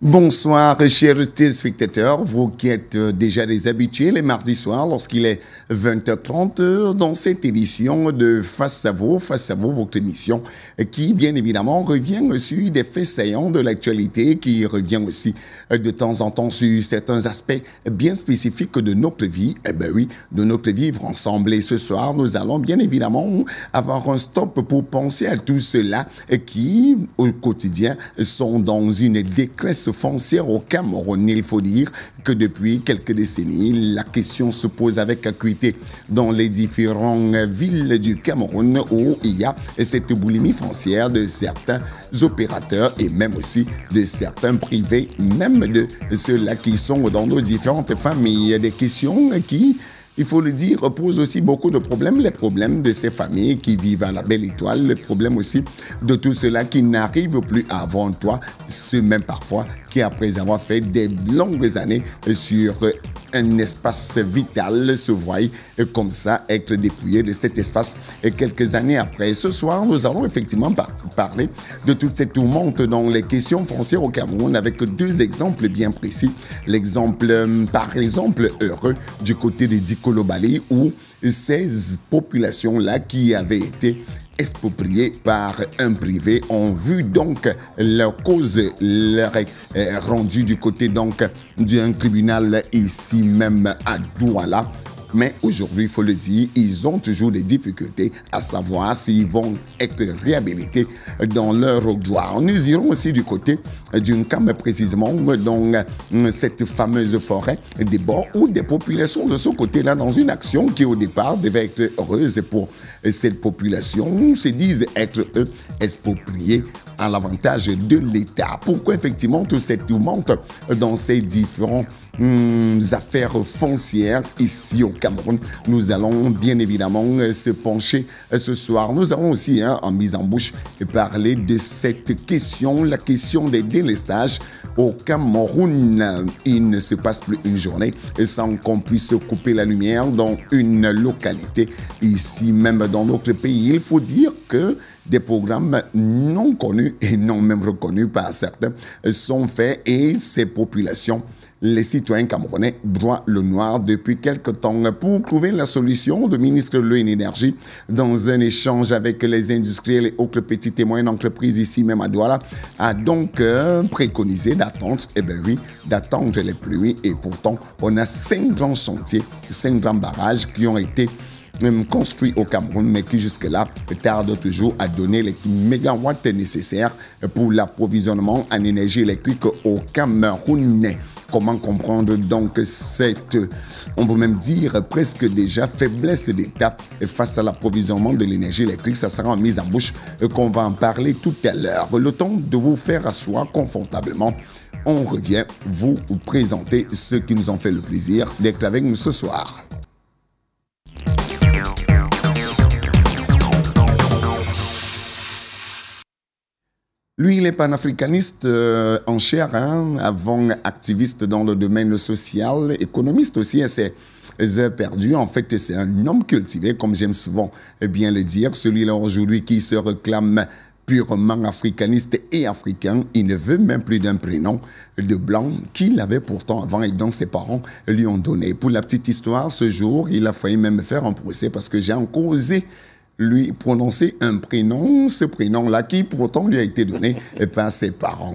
Bonsoir, chers téléspectateurs, vous qui êtes déjà des habitués les mardis soirs lorsqu'il est 20h30 dans cette édition de Face à vous, votre émission qui, bien évidemment, revient sur des faits saillants de l'actualité, qui revient aussi de temps en temps sur certains aspects bien spécifiques de notre vie, de notre vivre ensemble. Et ce soir, nous allons bien évidemment avoir un stop pour penser à tout cela qui, au quotidien, sont dans une détresse foncière au Cameroun. Il faut dire que depuis quelques décennies, la question se pose avec acuité dans les différentes villes du Cameroun où il y a cette boulimie foncière de certains opérateurs et même aussi de certains privés, même de ceux-là qui sont dans nos différentes familles. Des questions qui, il faut le dire, pose aussi beaucoup de problèmes. Les problèmes de ces familles qui vivent à la belle étoile, le problème aussi de tout cela qui n'arrive plus à avoir un toit, ceux même parfois qui, après avoir fait des longues années sur un espace vital, se voient comme ça être dépouillés de cet espace quelques années après. Ce soir, nous allons effectivement parler de toute cette tourmente dans les questions foncières au Cameroun avec deux exemples bien précis. L'exemple, par exemple, heureux du côté de Dikolo Bali où ces populations-là qui avaient été expropriés par un privé ont vu donc leur cause leur rendue du côté donc d'un tribunal ici même à Douala. Mais aujourd'hui, il faut le dire, ils ont toujours des difficultés à savoir s'ils vont être réhabilités dans leur gloire. Nous irons aussi du côté d'une camp précisément dans cette fameuse forêt des bords où des populations de ce côté-là, dans une action qui au départ devait être heureuse pour cette population, se disent être eux expropriés à l'avantage de l'État. Pourquoi effectivement toute cette tourmente dans ces différents affaires foncières ici au Cameroun? Nous allons bien évidemment se pencher ce soir. Nous allons aussi, en mise en bouche, parler de cette question, la question des délestages au Cameroun. Il ne se passe plus une journée sans qu'on puisse couper la lumière dans une localité ici même dans notre pays. Il faut dire que des programmes non connus et non même reconnus par certains sont faits et ces populations, les citoyens camerounais, broient le noir depuis quelque temps. Pour trouver la solution, le ministre de l'Énergie, dans un échange avec les industriels et autres petites et moyennes entreprises ici même à Douala, a donc préconisé d'attendre, d'attendre les pluies. Et pourtant, on a 5 grands chantiers, 5 grands barrages qui ont été construit au Cameroun, mais qui jusque-là tarde toujours à donner les mégawatts nécessaires pour l'approvisionnement en énergie électrique au Cameroun. Comment comprendre donc cette, on veut même dire presque déjà faiblesse d'État face à l'approvisionnement de l'énergie électrique? Ça sera en mise en bouche qu'on va en parler tout à l'heure. Le temps de vous faire asseoir confortablement. On revient vous présenter ceux qui nous ont fait le plaisir d'être avec nous ce soir. Lui, il est panafricaniste en chair, avant activiste dans le domaine social, économiste aussi à ses heures perdues. En fait, c'est un homme cultivé, comme j'aime souvent bien le dire. Celui-là aujourd'hui qui se réclame purement africaniste et africain. Il ne veut même plus d'un prénom de blanc qu'il avait pourtant avant et dont ses parents lui ont donné. Pour la petite histoire, ce jour, il a failli même faire un procès parce que j'ai encore osé lui prononcer un prénom, ce prénom-là qui pourtant lui a été donné par ses parents.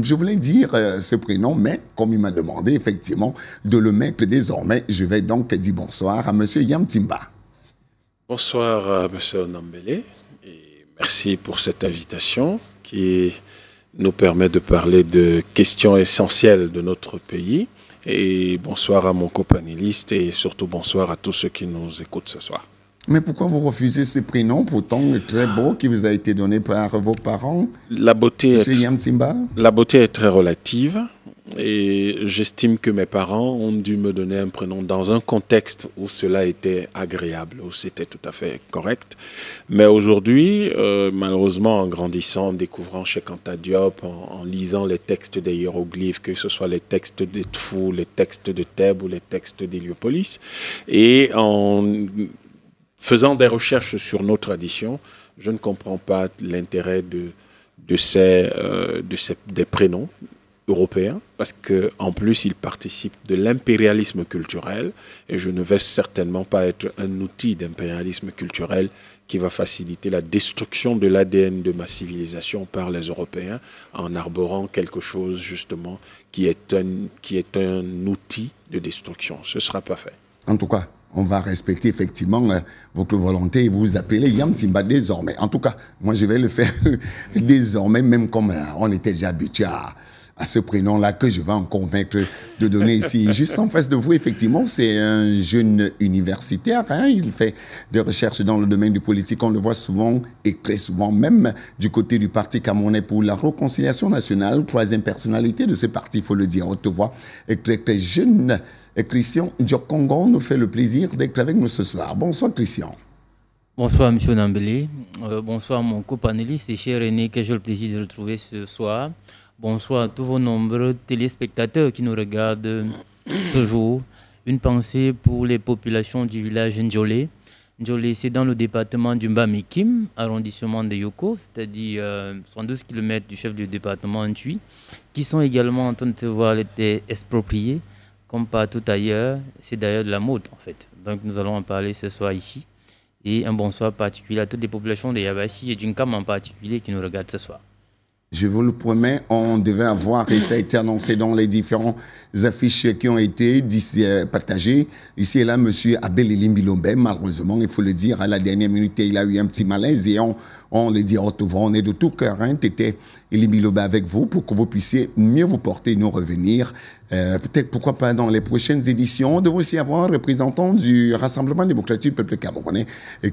Je voulais dire ce prénom, mais comme il m'a demandé effectivement de le mettre désormais, je vais donc dire bonsoir à M. Yamtimba. Bonsoir à M. Nambélé et merci pour cette invitation qui nous permet de parler de questions essentielles de notre pays. Et bonsoir à mon copanéliste et surtout bonsoir à tous ceux qui nous écoutent ce soir. Mais pourquoi vous refusez ce prénom, pourtant très beau, qui vous a été donné par vos parents? La beauté est très relative et j'estime que mes parents ont dû me donner un prénom dans un contexte où cela était agréable, où c'était tout à fait correct. Mais aujourd'hui, malheureusement, en grandissant, en découvrant Cheikh Anta Diop, en lisant les textes des hiéroglyphes, que ce soit les textes de Tfou, les textes de Thèbes ou les textes d'Héliopolis, et en faisant des recherches sur nos traditions, je ne comprends pas l'intérêt des prénoms européen, parce qu'en plus, il participe de l'impérialisme culturel, et je ne vais certainement pas être un outil d'impérialisme culturel qui va faciliter la destruction de l'ADN de ma civilisation par les Européens en arborant quelque chose, justement, qui est un outil de destruction. Ce ne sera pas fait. En tout cas, on va respecter effectivement votre volonté et vous appeler Yam Timba désormais. En tout cas, moi, je vais le faire désormais, même comme on était déjà habitué à ce prénom-là que je vais en convaincre de donner ici. Juste en face de vous, effectivement, c'est un jeune universitaire. Hein, il fait des recherches dans le domaine du politique. On le voit souvent et très souvent, même du côté du Parti camerounais pour la réconciliation nationale, troisième personnalité de ce parti, il faut le dire. On te voit très, très jeune. Christian Diokongon nous fait le plaisir d'être avec nous ce soir. Bonsoir, Christian. Bonsoir, M. Nambélé. Bonsoir, mon copanéliste et cher René, que j'ai le plaisir de retrouver ce soir. Bonsoir à tous vos nombreux téléspectateurs qui nous regardent ce jour. Une pensée pour les populations du village Ndjolé. Ndjolé, c'est dans le département du Mbamikim, arrondissement de Yoko, c'est-à-dire 112 km du chef du département Ntui, qui sont également en train de se voir être expropriés, comme partout ailleurs. C'est d'ailleurs de la mode, en fait. Donc nous allons en parler ce soir ici. Et un bonsoir particulier à toutes les populations de Yabassi et d'Unkam en particulier qui nous regardent ce soir. Je vous le promets, on devait avoir, et ça a été annoncé dans les différentes affiches qui ont été partagées. Ici et là, M. Abel Elimbilombe, malheureusement, il faut le dire, à la dernière minute, il a eu un petit malaise et on le dit, on est de tout cœur, hein, Tété Elimbilombe avec vous pour que vous puissiez mieux vous porter, nous revenir. Peut-être, pourquoi pas, dans les prochaines éditions, on devrait aussi avoir un représentant du Rassemblement démocratique du peuple camerounais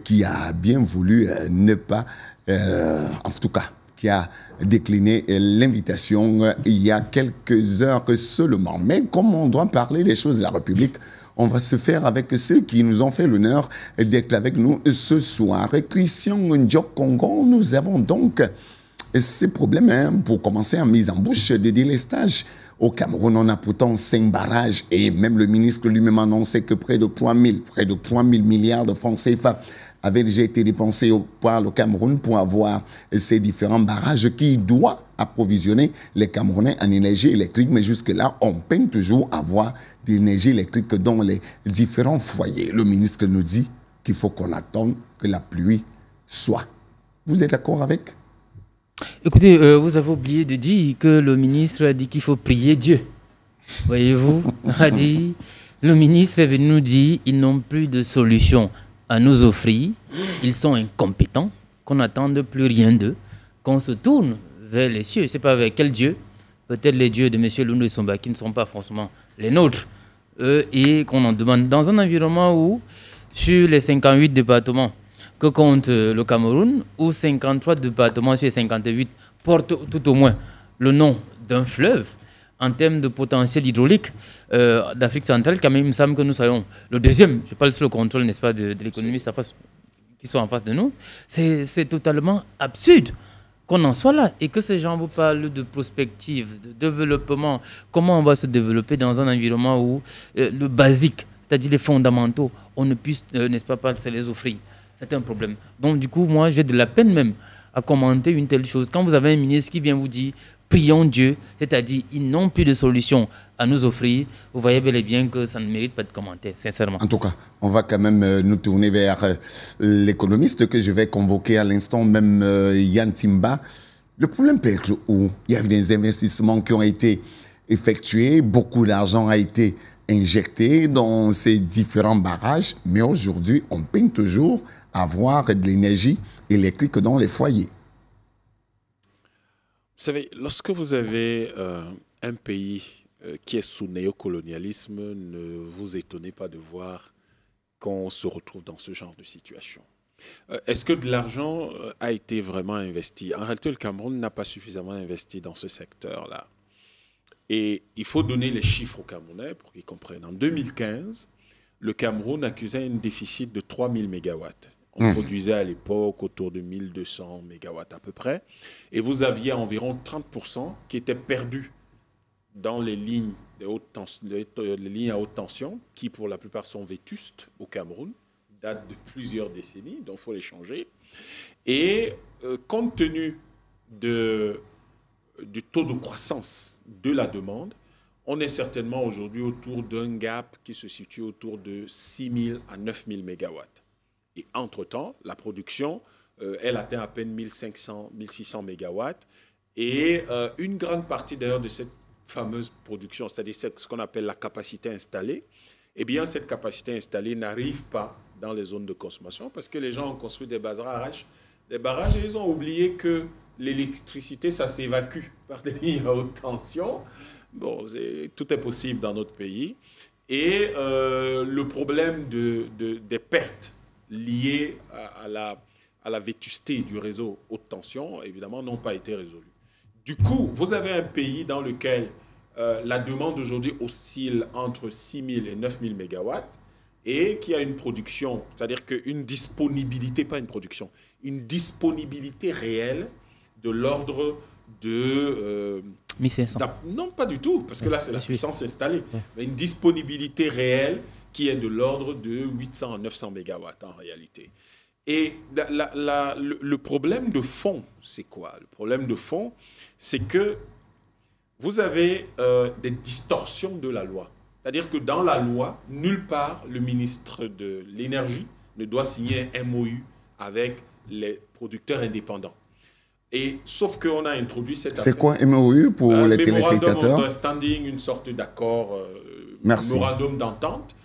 qui a bien voulu ne pas, en tout cas, qui a décliné l'invitation il y a quelques heures seulement. Mais comme on doit parler des choses de la République, on va se faire avec ceux qui nous ont fait l'honneur d'être avec nous ce soir. Christian Ndiokongon, nous avons donc ces problèmes, hein, pour commencer en mise en bouche des délestages. Au Cameroun, on a pourtant 5 barrages et même le ministre lui-même annonçait que près de 3 000 milliards de francs CFA avaient déjà été dépensés par le Cameroun pour avoir ces différents barrages qui doivent approvisionner les Camerounais en énergie électrique. Mais jusque-là, on peine toujours à avoir de l'énergie électrique dans les différents foyers. Le ministre nous dit qu'il faut qu'on attende que la pluie soit. Vous êtes d'accord avec ? Écoutez, vous avez oublié de dire que le ministre a dit qu'il faut prier Dieu. Voyez-vous, le ministre est venu nous dire qu'ils n'ont plus de solution à nous offrir, ils sont incompétents, qu'on n'attende plus rien d'eux, qu'on se tourne vers les cieux. Je ne sais pas vers quel Dieu, peut-être les dieux de M. Loundou Somba qui ne sont pas forcément les nôtres, et qu'on en demande dans un environnement où, sur les 58 départements que compte le Cameroun, où 53 départements sur les 58 portent tout au moins le nom d'un fleuve. En termes de potentiel hydraulique d'Afrique centrale, quand même, il me semble que nous soyons le deuxième. Je parle sur le contrôle, n'est-ce pas, de l'économiste qui sont en face de nous. C'est totalement absurde qu'on en soit là et que ces gens vous parlent de prospective, de développement. Comment on va se développer dans un environnement où le basique, c'est-à-dire les fondamentaux, on ne puisse, n'est-ce pas, se les offrir. C'est un problème. Donc, du coup, moi, j'ai de la peine même à commenter une telle chose. Quand vous avez un ministre qui vient vous dire prions Dieu, c'est-à-dire ils n'ont plus de solution à nous offrir, vous voyez bel et bien que ça ne mérite pas de commentaire, sincèrement. En tout cas, on va quand même nous tourner vers l'économiste que je vais convoquer à l'instant, même Yann Timba. Le problème peut être où il y a eu des investissements qui ont été effectués, beaucoup d'argent a été injecté dans ces différents barrages, mais aujourd'hui, on peine toujours à avoir de l'énergie électrique dans les foyers. Vous savez, lorsque vous avez un pays qui est sous néocolonialisme, ne vous étonnez pas de voir qu'on se retrouve dans ce genre de situation. Est-ce que de l'argent a été vraiment investi? En réalité, le Cameroun n'a pas suffisamment investi dans ce secteur-là. Et il faut donner les chiffres aux Camerounais pour qu'ils comprennent. En 2015, le Cameroun accusait un déficit de 3000 mégawatts. On produisait à l'époque autour de 1200 mégawatts à peu près. Et vous aviez environ 30% qui étaient perdus dans les lignes, les lignes à haute tension, qui pour la plupart sont vétustes au Cameroun, datent de plusieurs décennies, donc il faut les changer. Et compte tenu de du taux de croissance de la demande, on est certainement aujourd'hui autour d'un gap qui se situe autour de 6 000 à 9 000 mégawatts. Et entre-temps, la production, elle atteint à peine 1500, 1600 mégawatts. Et une grande partie d'ailleurs de cette fameuse production, c'est-à-dire ce qu'on appelle la capacité installée, eh bien cette capacité installée n'arrive pas dans les zones de consommation parce que les gens ont construit des barrages et ils ont oublié que l'électricité, ça s'évacue par des lignes à haute tension. Bon, tout est possible dans notre pays. Et le problème des pertes liées à la vétusté du réseau haute tension, évidemment, n'ont pas été résolues. Du coup, vous avez un pays dans lequel la demande aujourd'hui oscille entre 6 000 et 9 000 mégawatts et qui a une production, c'est-à-dire qu'une disponibilité, pas une production, une disponibilité réelle de l'ordre de... 1500. Non, pas du tout, parce que là, c'est la puissance installée. Mais une disponibilité réelle qui est de l'ordre de 800 à 900 mégawatts en réalité. Et le problème de fond, c'est quoi? Le problème de fond, c'est que vous avez des distorsions de la loi. C'est-à-dire que dans la loi, nulle part, le ministre de l'Énergie ne doit signer un MOU avec les producteurs indépendants. Et sauf qu'on a introduit cette... C'est quoi MOU pour les téléspectateurs? Memorandum une sorte d'accord, memorandum d'entente.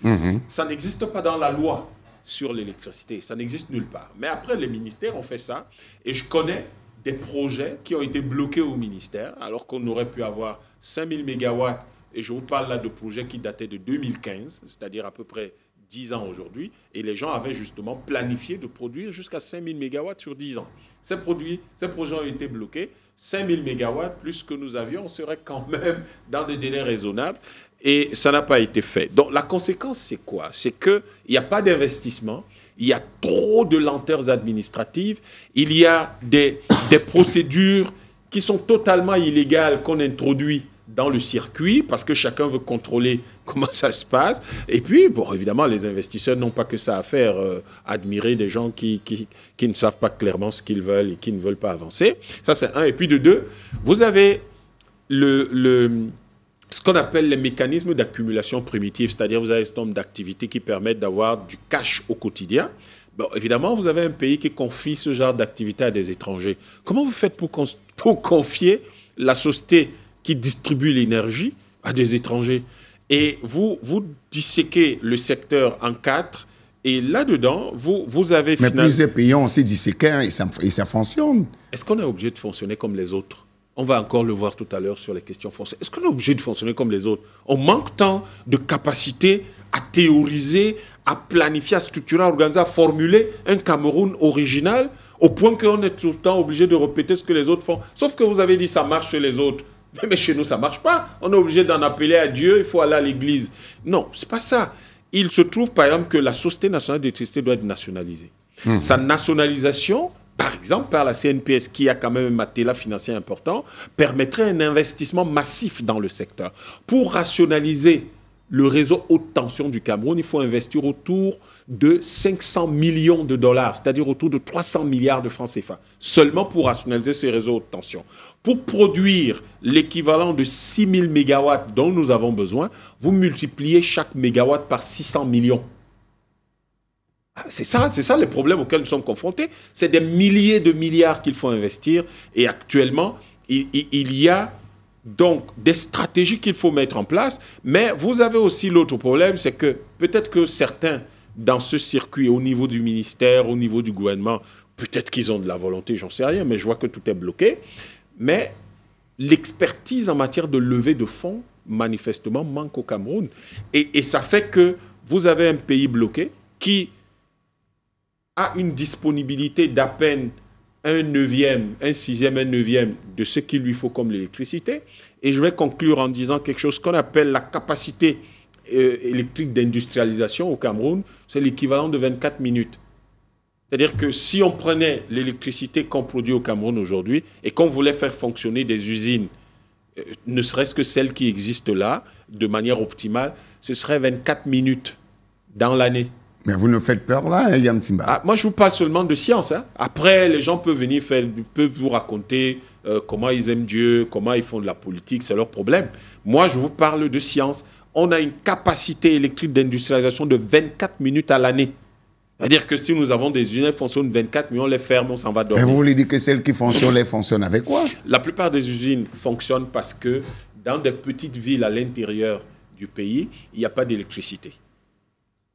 Ça n'existe pas dans la loi sur l'électricité. Ça n'existe nulle part. Mais après, les ministères ont fait ça. Et je connais des projets qui ont été bloqués au ministère, alors qu'on aurait pu avoir 5000 mégawatts. Et je vous parle là de projets qui dataient de 2015, c'est-à-dire à peu près 10 ans aujourd'hui, et les gens avaient justement planifié de produire jusqu'à 5000 mégawatts sur 10 ans. Ces projets ont été bloqués. 5000 mégawatts, plus ce que nous avions, on serait quand même dans des délais raisonnables, et ça n'a pas été fait. Donc la conséquence, c'est quoi? C'est qu'il n'y a pas d'investissement, il y a trop de lenteurs administratives, il y a des procédures qui sont totalement illégales qu'on introduit dans le circuit, parce que chacun veut contrôler comment ça se passe. Et puis, bon, évidemment, les investisseurs n'ont pas que ça à faire, admirer des gens qui ne savent pas clairement ce qu'ils veulent et qui ne veulent pas avancer. Ça, c'est un. Et puis, de deux, vous avez ce qu'on appelle les mécanismes d'accumulation primitive, c'est-à-dire vous avez ce nombre d'activités qui permettent d'avoir du cash au quotidien. Bon, évidemment, vous avez un pays qui confie ce genre d'activité à des étrangers. Comment vous faites pour confier la société qui distribue l'énergie à des étrangers? Et vous disséquez le secteur en 4, et là-dedans, vous avez... Mais plusieurs pays ont aussi disséqué et ça fonctionne. Est-ce qu'on est obligé de fonctionner comme les autres? On va encore le voir tout à l'heure sur les questions foncières. Est-ce qu'on est obligé de fonctionner comme les autres? On manque tant de capacité à théoriser, à planifier, à structurer, à organiser, à formuler un Cameroun original, au point qu'on est tout le temps obligé de répéter ce que les autres font. Sauf que vous avez dit ça marche chez les autres. Mais chez nous, ça ne marche pas. On est obligé d'en appeler à Dieu, il faut aller à l'église. Non, ce n'est pas ça. Il se trouve, par exemple, que la Société nationale d'électricité doit être nationalisée. Sa nationalisation, par exemple, par la CNPS, qui a quand même un matelas financier important, permettrait un investissement massif dans le secteur. Pour rationaliser le réseau haute tension du Cameroun, il faut investir autour de 500 millions de dollars, c'est-à-dire autour de 300 milliards de francs CFA, seulement pour rationaliser ces réseaux haute tension. Pour produire l'équivalent de 6 000 mégawatts dont nous avons besoin, vous multipliez chaque mégawatt par 600 millions. C'est ça les problèmes auxquels nous sommes confrontés. C'est des milliers de milliards qu'il faut investir. Et actuellement, il y a donc des stratégies qu'il faut mettre en place. Mais vous avez aussi l'autre problème, c'est que peut-être que certains, dans ce circuit, au niveau du ministère, au niveau du gouvernement, peut-être qu'ils ont de la volonté, j'en sais rien, mais je vois que tout est bloqué. Mais l'expertise en matière de levée de fonds, manifestement, manque au Cameroun. Et ça fait que vous avez un pays bloqué qui a une disponibilité d'à peine un neuvième, un sixième, un neuvième de ce qu'il lui faut comme l'électricité. Et je vais conclure en disant quelque chose qu'on appelle la capacité électrique d'industrialisation au Cameroun. C'est l'équivalent de 24 minutes. C'est-à-dire que si on prenait l'électricité qu'on produit au Cameroun aujourd'hui et qu'on voulait faire fonctionner des usines, ne serait-ce que celles qui existent là, de manière optimale, ce serait 24 minutes dans l'année. Mais vous nous faites peur là, Yam Simba. Ah, moi, je vous parle seulement de science. Hein. Après, les gens peuvent venir peuvent vous raconter comment ils aiment Dieu, comment ils font de la politique, c'est leur problème. Moi, je vous parle de science. On a une capacité électrique d'industrialisation de 24 minutes à l'année. C'est-à-dire que si nous avons des usines qui fonctionnent 24 minutes, on les ferme, on s'en va dormir. Mais vous voulez dire que celles qui fonctionnent, elles fonctionnent avec quoi? La plupart des usines fonctionnent parce que dans des petites villes à l'intérieur du pays, il n'y a pas d'électricité.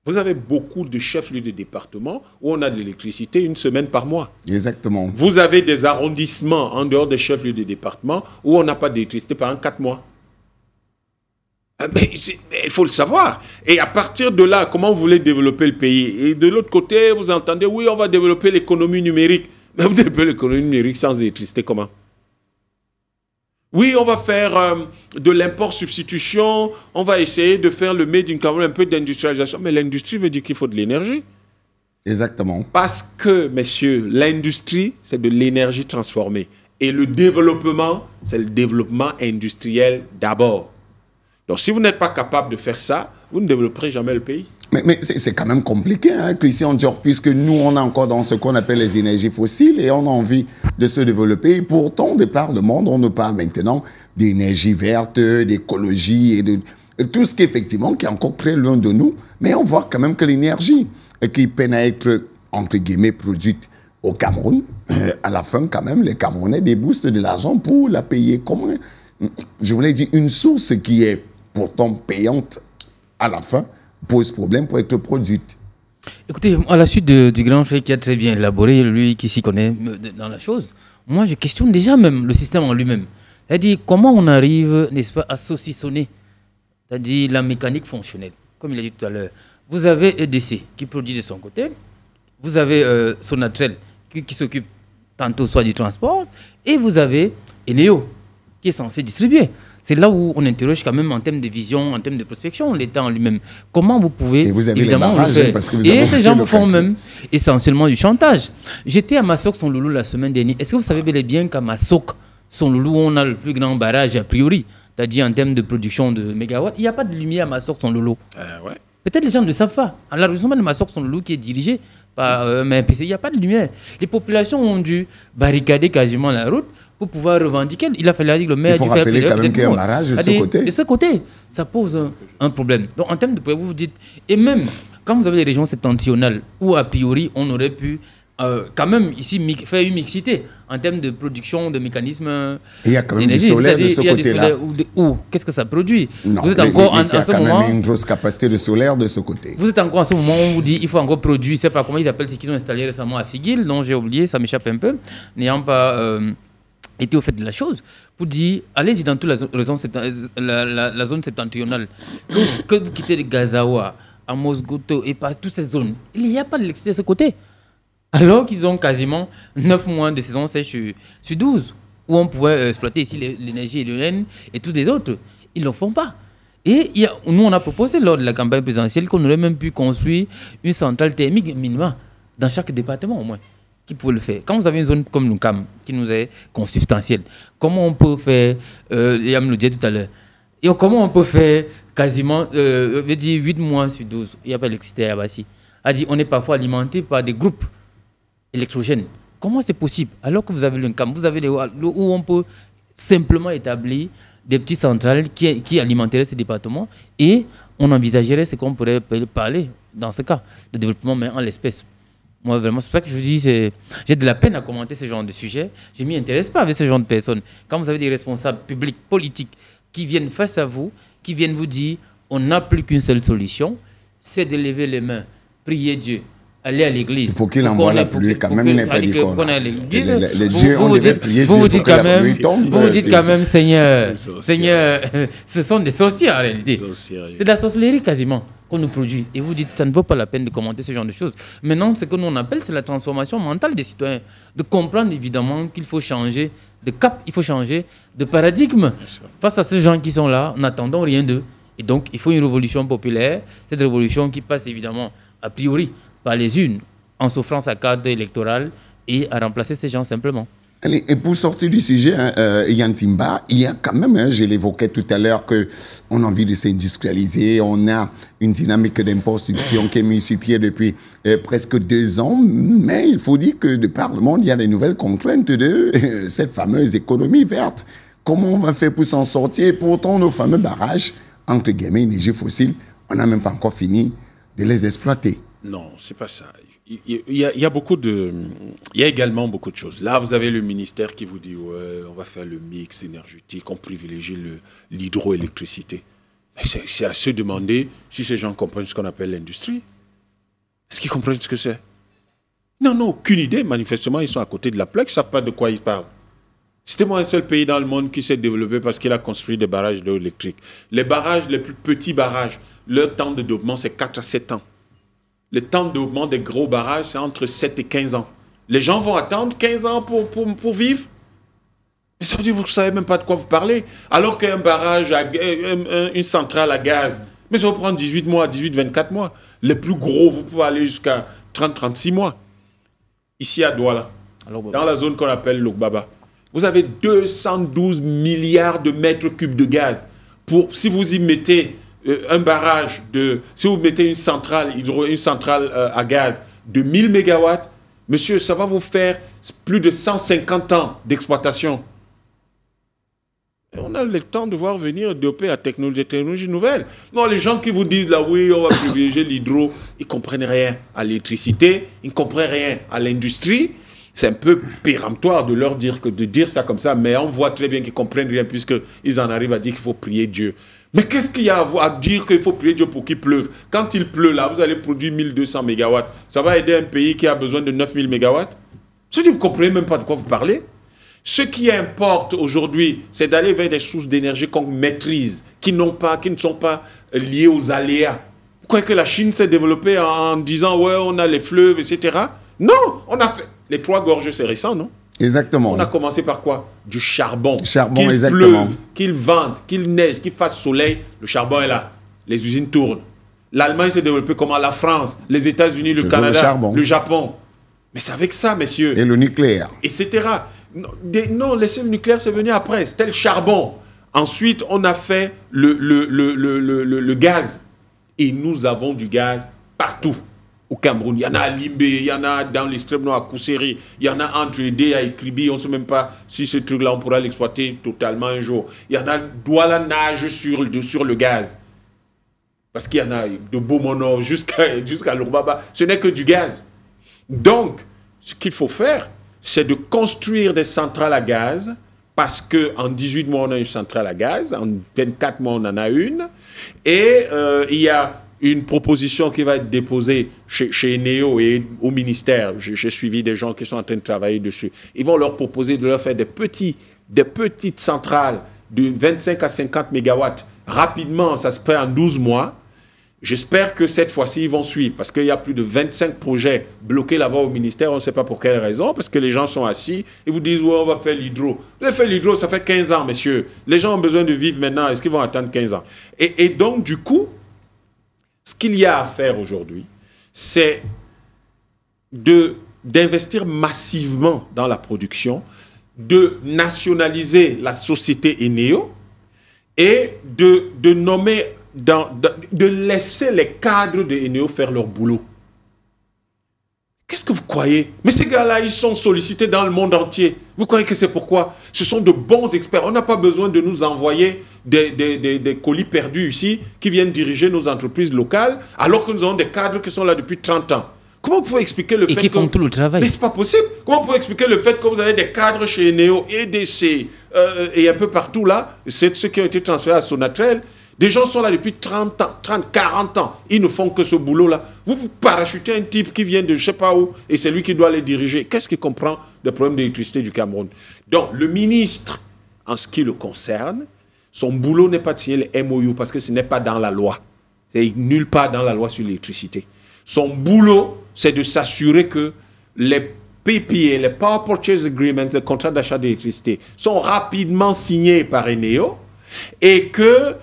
Vous avez beaucoup de chefs-lieux de département où on a de l'électricité une semaine par mois. Exactement. Vous avez des arrondissements en dehors des chefs-lieux de département où on n'a pas d'électricité pendant 4 mois. Mais il faut le savoir. Et à partir de là, comment vous voulez développer le pays? Et de l'autre côté, vous entendez, oui, on va développer l'économie numérique. Mais vous développez l'économie numérique sans électricité, comment? Oui, on va faire de l'import-substitution, on va essayer de faire le made in carbone, un peu d'industrialisation. Mais l'industrie veut dire qu'il faut de l'énergie. Exactement. Parce que, messieurs, l'industrie, c'est de l'énergie transformée. Et le développement, c'est le développement industriel d'abord. Donc, si vous n'êtes pas capable de faire ça, vous ne développerez jamais le pays. Mais c'est quand même compliqué, hein, Christian Dior, puisque nous, on est encore dans ce qu'on appelle les énergies fossiles et on a envie de se développer. Et pourtant, au départ du monde, on nous parle maintenant d'énergie verte, d'écologie et de tout ce qui, effectivement, qui est encore très loin de nous. Mais on voit quand même que l'énergie qui peine à être, entre guillemets, produite au Cameroun, à la fin, quand même, les Camerounais déboursent de l'argent pour la payer. Comment? Je voulais dire, une source qui est pourtant payante à la fin, pose problème pour être produite. Écoutez, à la suite du grand frère qui a très bien élaboré, lui qui s'y connaît dans la chose, moi je questionne déjà même le système en lui-même. C'est-à-dire comment on arrive, n'est-ce pas, à saucissonner, c'est-à-dire la mécanique fonctionnelle. Comme il a dit tout à l'heure, vous avez EDC qui produit de son côté, vous avez Sonatrel qui s'occupe tantôt soit du transport, et vous avez Eneo qui est censé distribuer. C'est là où on interroge quand même en termes de vision, en termes de prospection, l'État en lui-même. Comment vous pouvez, et vous avez évidemment, les barrages, le faire. Parce que vous et avez ces gens font même essentiellement du chantage. J'étais à Massok, son loulou, la semaine dernière. Est-ce que vous savez bel et bien qu'à Massok, son loulou, on a le plus grand barrage a priori, c'est-à-dire en termes de production de mégawatts, il n'y a pas de lumière à Massok, son loulou. Ouais. Peut-être les gens ne le savent pas. Alors, l'arrondissement de Massok, son loulou, qui est dirigé par MPC, il n'y a pas de lumière. Les populations ont dû barricader quasiment la route pour pouvoir revendiquer. Il a fallu dire que le maire du fait. Il faut rappeler quand même qu'il y a un barrage de ce côté. De ce côté, ça pose un problème. Donc, en termes de problème, vous vous dites, et même quand vous avez les régions septentrionales, où a priori, on aurait pu quand même ici faire une mixité en termes de production de mécanismes. Et il y a quand même du solaire de ce côté-là. Qu'est-ce que ça produit? Non, vous êtes encore il y a quand même une grosse capacité de solaire de ce côté. Vous êtes encore en ce moment où on vous dit qu'il faut encore produire, je ne sais pas comment ils appellent ce qu'ils ont installé récemment à Figuil, dont j'ai oublié, ça m'échappe un peu, n'ayant pas été au fait de la chose, pour dire, allez-y dans toute la zone septentrionale, que vous quittez de Gazawa, à Mosgoto et par toutes ces zones, il n'y a pas d'électricité de ce côté. Alors qu'ils ont quasiment 9 mois de saison sèche sur 12, où on pouvait exploiter ici l'énergie éolienne et tous les autres. Ils ne le font pas. Et nous, on a proposé lors de la campagne présidentielle qu'on aurait même pu construire une centrale thermique minimum dans chaque département au moins, qui pouvait le faire. Quand vous avez une zone comme l'UNCAM, qui nous est consubstantielle, comment on peut faire, Yam nous disait tout à l'heure, et comment on peut faire quasiment 8 mois sur 12, il n'y a pas d'électricité à Bassi. A dit, on est parfois alimenté par des groupes électrogènes. Comment c'est possible? Alors que vous avez l'UNCAM, vous avez où on peut simplement établir des petites centrales qui alimenteraient ces départements et on envisagerait ce qu'on pourrait parler dans ce cas de développement, mais en l'espèce. Moi, vraiment, c'est pour ça que je vous dis, j'ai de la peine à commenter ce genre de sujet. Je ne m'y intéresse pas avec ce genre de personnes. Quand vous avez des responsables publics, politiques, qui viennent face à vous, qui viennent vous dire, on n'a plus qu'une seule solution, c'est de lever les mains, prier Dieu, aller à l'église. Il faut qu'il envoie la pluie quand même, il n'est pas dit qu'on a. Les dieux, on devait prier Dieu pour que la pluie tombe. Vous vous dites quand même, Seigneur, ce sont des sorciers en réalité. C'est de la sorcellerie quasiment qu'on nous produit. Et vous dites, ça ne vaut pas la peine de commenter ce genre de choses. Maintenant, ce que nous on appelle, c'est la transformation mentale des citoyens. De comprendre évidemment qu'il faut changer de cap, il faut changer de paradigme. Face à ces gens qui sont là, n'attendons rien d'eux. Et donc, il faut une révolution populaire. Cette révolution qui passe évidemment, a priori, par les unes, en souffrance à cadre électoral et à remplacer ces gens simplement. Allez, et pour sortir du sujet, Yann Timba, il y a quand même, je l'évoquais tout à l'heure, qu'on a envie de s'industrialiser, on a une dynamique d'importation qui est mise sur pied depuis presque 2 ans, mais il faut dire que de par le monde, il y a des nouvelles contraintes de cette fameuse économie verte. Comment on va faire pour s'en sortir? Pourtant, nos fameux barrages, entre guillemets, énergie fossile, on n'a même pas encore fini de les exploiter. Non, c'est pas ça. Il y a également beaucoup de choses. Là, vous avez le ministère qui vous dit ouais, on va faire le mix énergétique, on privilégie l'hydroélectricité. C'est à se demander si ces gens comprennent ce qu'on appelle l'industrie. Est-ce qu'ils comprennent ce que c'est? Non, aucune idée. Manifestement, ils sont à côté de la plaque, ils ne savent pas de quoi ils parlent. C'était-moi un seul pays dans le monde qui s'est développé parce qu'il a construit des barrages d'eau électrique. Les barrages, les plus petits barrages, leur temps de développement, c'est 4 à 7 ans. Le temps de développement des gros barrages, c'est entre 7 et 15 ans. Les gens vont attendre 15 ans pour vivre. Mais ça veut dire que vous ne savez même pas de quoi vous parlez. Alors qu'un barrage, une centrale à gaz, mais ça va prendre 18 mois, 18-24 mois. Les plus gros, vous pouvez aller jusqu'à 30-36 mois. Ici à Douala, dans la zone qu'on appelle l'Ogbaba, vous avez 212 milliards de mètres cubes de gaz. Si vous y mettez un barrage si vous mettez une centrale à gaz de 1000 mégawatts, monsieur, ça va vous faire plus de 150 ans d'exploitation. On a le temps de voir venir développer la technologie nouvelle. Non, les gens qui vous disent là, oui, on va privilégier l'hydro, ils ne comprennent rien à l'électricité, ils ne comprennent rien à l'industrie. C'est un peu péremptoire de leur dire ça comme ça, mais on voit très bien qu'ils ne comprennent rien puisqu'ils en arrivent à dire qu'il faut prier Dieu. Mais qu'est-ce qu'il y a à dire qu'il faut prier Dieu pour qu'il pleuve? Quand il pleut, là, vous allez produire 1200 mégawatts. Ça va aider un pays qui a besoin de 9000 mégawatts? Vous ne comprenez même pas de quoi vous parlez. Ce qui importe aujourd'hui, c'est d'aller vers des sources d'énergie qu'on maîtrise, qui ne sont pas liées aux aléas. Vous croyez que la Chine s'est développée en disant, ouais, on a les fleuves, etc. Non, on a fait les 3 gorges, c'est récent, non? Exactement. On a commencé par quoi? Du charbon. Charbon, qu'il pleuve, qu'il vente, qu'il neige, qu'il fasse soleil, le charbon est là. Les usines tournent. L'Allemagne s'est développée comment? La France, les États-Unis, le Canada, le Japon. Mais c'est avec ça, messieurs. Et le nucléaire. Etc. Non, le nucléaire, c'est venu après. C'était le charbon. Ensuite, on a fait le gaz. Et nous avons du gaz partout. Au Cameroun, il y en a à Limbé, il y en a dans l'extrême nord à Kousseri, il y en a entre Edé à Ekribi, on ne sait même pas si ce truc-là, on pourra l'exploiter totalement un jour. Il y en a Douala nage sur le gaz. Parce qu'il y en a de Beaumono jusqu'à l'Ourbaba. Ce n'est que du gaz. Donc, ce qu'il faut faire, c'est de construire des centrales à gaz, parce qu'en 18 mois, on a une centrale à gaz, en 24 mois, on en a une, et il y a une proposition qui va être déposée chez Eneo et au ministère. J'ai suivi des gens qui sont en train de travailler dessus. Ils vont leur proposer de leur faire des petites centrales de 25 à 50 mégawatts. Rapidement, ça se fait en 12 mois. J'espère que cette fois-ci, ils vont suivre parce qu'il y a plus de 25 projets bloqués là-bas au ministère. On ne sait pas pour quelle raison, parce que les gens sont assis et vous disent, ouais, on va faire l'hydro. Vous avez fait l'hydro, ça fait 15 ans, messieurs. Les gens ont besoin de vivre maintenant. Est-ce qu'ils vont attendre 15 ans? Et donc, du coup, ce qu'il y a à faire aujourd'hui, c'est d'investir massivement dans la production, de nationaliser la société Eneo et de nommer, de laisser les cadres de Eneo faire leur boulot. Qu'est-ce que vous croyez? Mais ces gars-là, ils sont sollicités dans le monde entier. Vous croyez que c'est pourquoi? Ce sont de bons experts. On n'a pas besoin de nous envoyer des colis perdus ici qui viennent diriger nos entreprises locales alors que nous avons des cadres qui sont là depuis 30 ans. Comment vous pouvez expliquer le fait qui font tout le travail? Mais c'est pas possible. Comment vous pouvez expliquer le fait que vous avez des cadres chez Eneo, EDC et un peu partout là, c'est ceux qui ont été transférés à Sonatrel. Des gens sont là depuis 30 ans, 30, 40 ans. Ils ne font que ce boulot-là. Vous parachutez un type qui vient de je ne sais pas où et c'est lui qui doit les diriger. Qu'est-ce qu'il comprend des problèmes d'électricité du Cameroun? Donc, le ministre, en ce qui le concerne, son boulot n'est pas de signer les MOU parce que ce n'est pas dans la loi. C'est nulle part dans la loi sur l'électricité. Son boulot, c'est de s'assurer que les PPA, les Power Purchase Agreements, les contrats d'achat d'électricité, sont rapidement signés par Eneo et que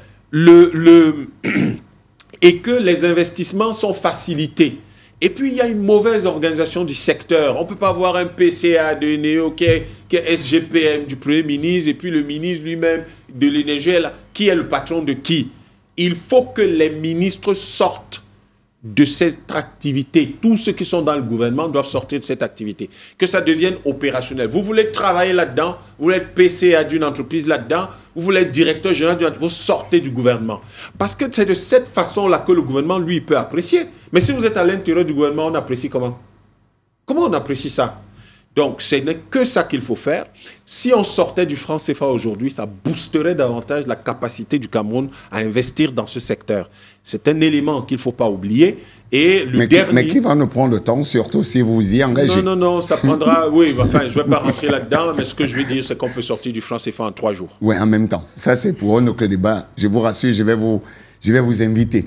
et que les investissements sont facilités Et puis, il y a une mauvaise organisation du secteur. On ne peut pas avoir un PCA de Néo qui est SGPM du Premier ministre et puis le ministre lui-même de l'énergie, qui est le patron de qui? Il faut que les ministres sortent de cette activité. Tous ceux qui sont dans le gouvernement doivent sortir de cette activité. Que ça devienne opérationnel. Vous voulez travailler là-dedans, vous voulez être PCA d'une entreprise là-dedans, vous voulez être directeur général d'une entreprise, vous sortez du gouvernement. Parce que c'est de cette façon-là que le gouvernement, lui, peut apprécier. Mais si vous êtes à l'intérieur du gouvernement, on apprécie comment? Comment on apprécie ça? Donc, ce n'est que ça qu'il faut faire. Si on sortait du franc CFA aujourd'hui, ça boosterait davantage la capacité du Cameroun à investir dans ce secteur. C'est un élément qu'il ne faut pas oublier. Et le dernier... Mais qui va nous prendre le temps, surtout si vous vous y engagez? Non, ça prendra... Oui, enfin, je ne vais pas rentrer là-dedans, mais ce que je veux dire, c'est qu'on peut sortir du franc CFA en 3 jours. Oui, en même temps. Ça, c'est pour notre débat. Je vous rassure, je vais vous inviter.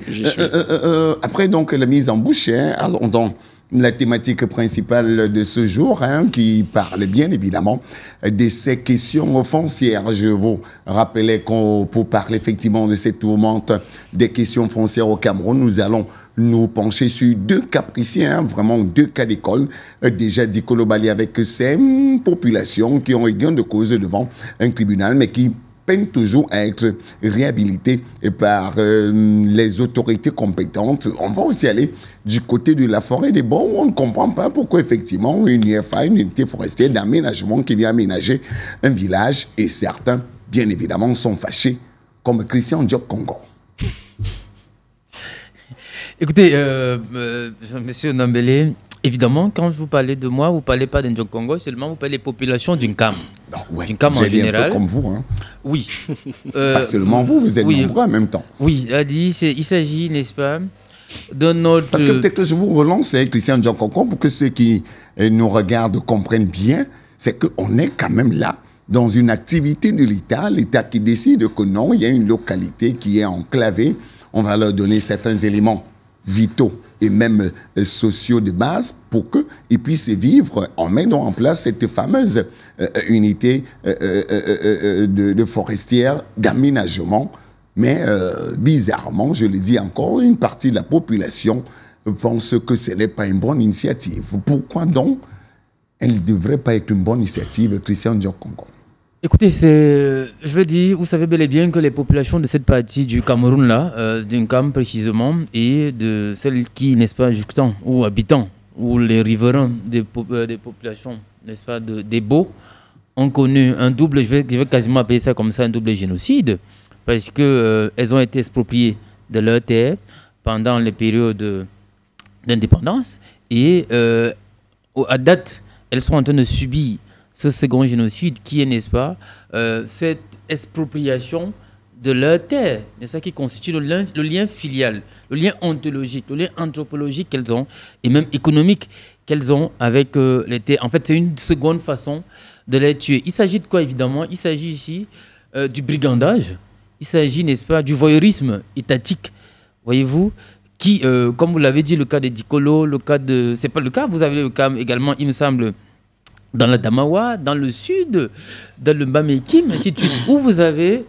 Après, donc, la mise en bouche, allons donc... La thématique principale de ce jour, qui parle bien évidemment de ces questions foncières. Je vous rappelais qu'on, pour parler effectivement de cette tourmente des questions foncières au Cameroun, nous allons nous pencher sur 2 cas précis, vraiment 2 cas d'école. Déjà dit Kolobali avec ces populations qui ont eu gain de cause devant un tribunal, mais qui peinent toujours à être réhabilités par les autorités compétentes. On va aussi aller du côté de la forêt des Bons, où on ne comprend pas pourquoi effectivement une IFA, une unité forestière d'aménagement qui vient aménager un village, et certains, bien évidemment, sont fâchés, comme Christian Diop Congo. Écoutez, monsieur Nambélé, évidemment, quand vous parlez de moi, vous ne parlez pas d'Indjo Congo, seulement vous parlez des populations d'une CAM. Ouais, d'une CAM en général. Un peu comme vous. Oui. Pas seulement vous êtes nombreux en même temps. Oui, il s'agit, n'est-ce pas, de notre... Parce que peut-être que je vous relance, Christian Diop Congo, pour que ceux qui nous regardent comprennent bien, c'est qu'on est quand même là, dans une activité de l'État qui décide que non, il y a une localité qui est enclavée, on va leur donner certains éléments vitaux et même sociaux de base pour qu'ils puissent vivre en mettant en place cette fameuse unité de forestière d'aménagement. Mais bizarrement, je le dis encore, une partie de la population pense que ce n'est pas une bonne initiative. Pourquoi donc elle ne devrait pas être une bonne initiative, Christian Diop Congo? Écoutez, je veux dire, vous savez bel et bien que les populations de cette partie du Cameroun-là, d'une CAM précisément, et de celles qui, n'est-ce pas, juxtant ou habitant, ou les riverains des populations, n'est-ce pas, des Beaux, ont connu un double, je vais quasiment appeler ça comme ça, un double génocide, parce qu'elles ont été expropriées de leurs terres pendant les périodes d'indépendance, et à date, elles sont en train de subir ce second génocide qui est, n'est-ce pas, cette expropriation de leur terre, n'est-ce pas, qui constitue le lien filial, le lien ontologique, le lien anthropologique qu'elles ont, et même économique qu'elles ont avec les terres. En fait, c'est une seconde façon de les tuer. Il s'agit de quoi, évidemment? Il s'agit ici du brigandage, il s'agit, n'est-ce pas, du voyeurisme étatique, voyez-vous, qui, comme vous l'avez dit, le cas de Dikolo, le cas de... C'est pas le cas, vous avez le cas également, il me semble, dans la Damawa, dans le sud, dans le Bamekim, ainsi de suite, où vous avez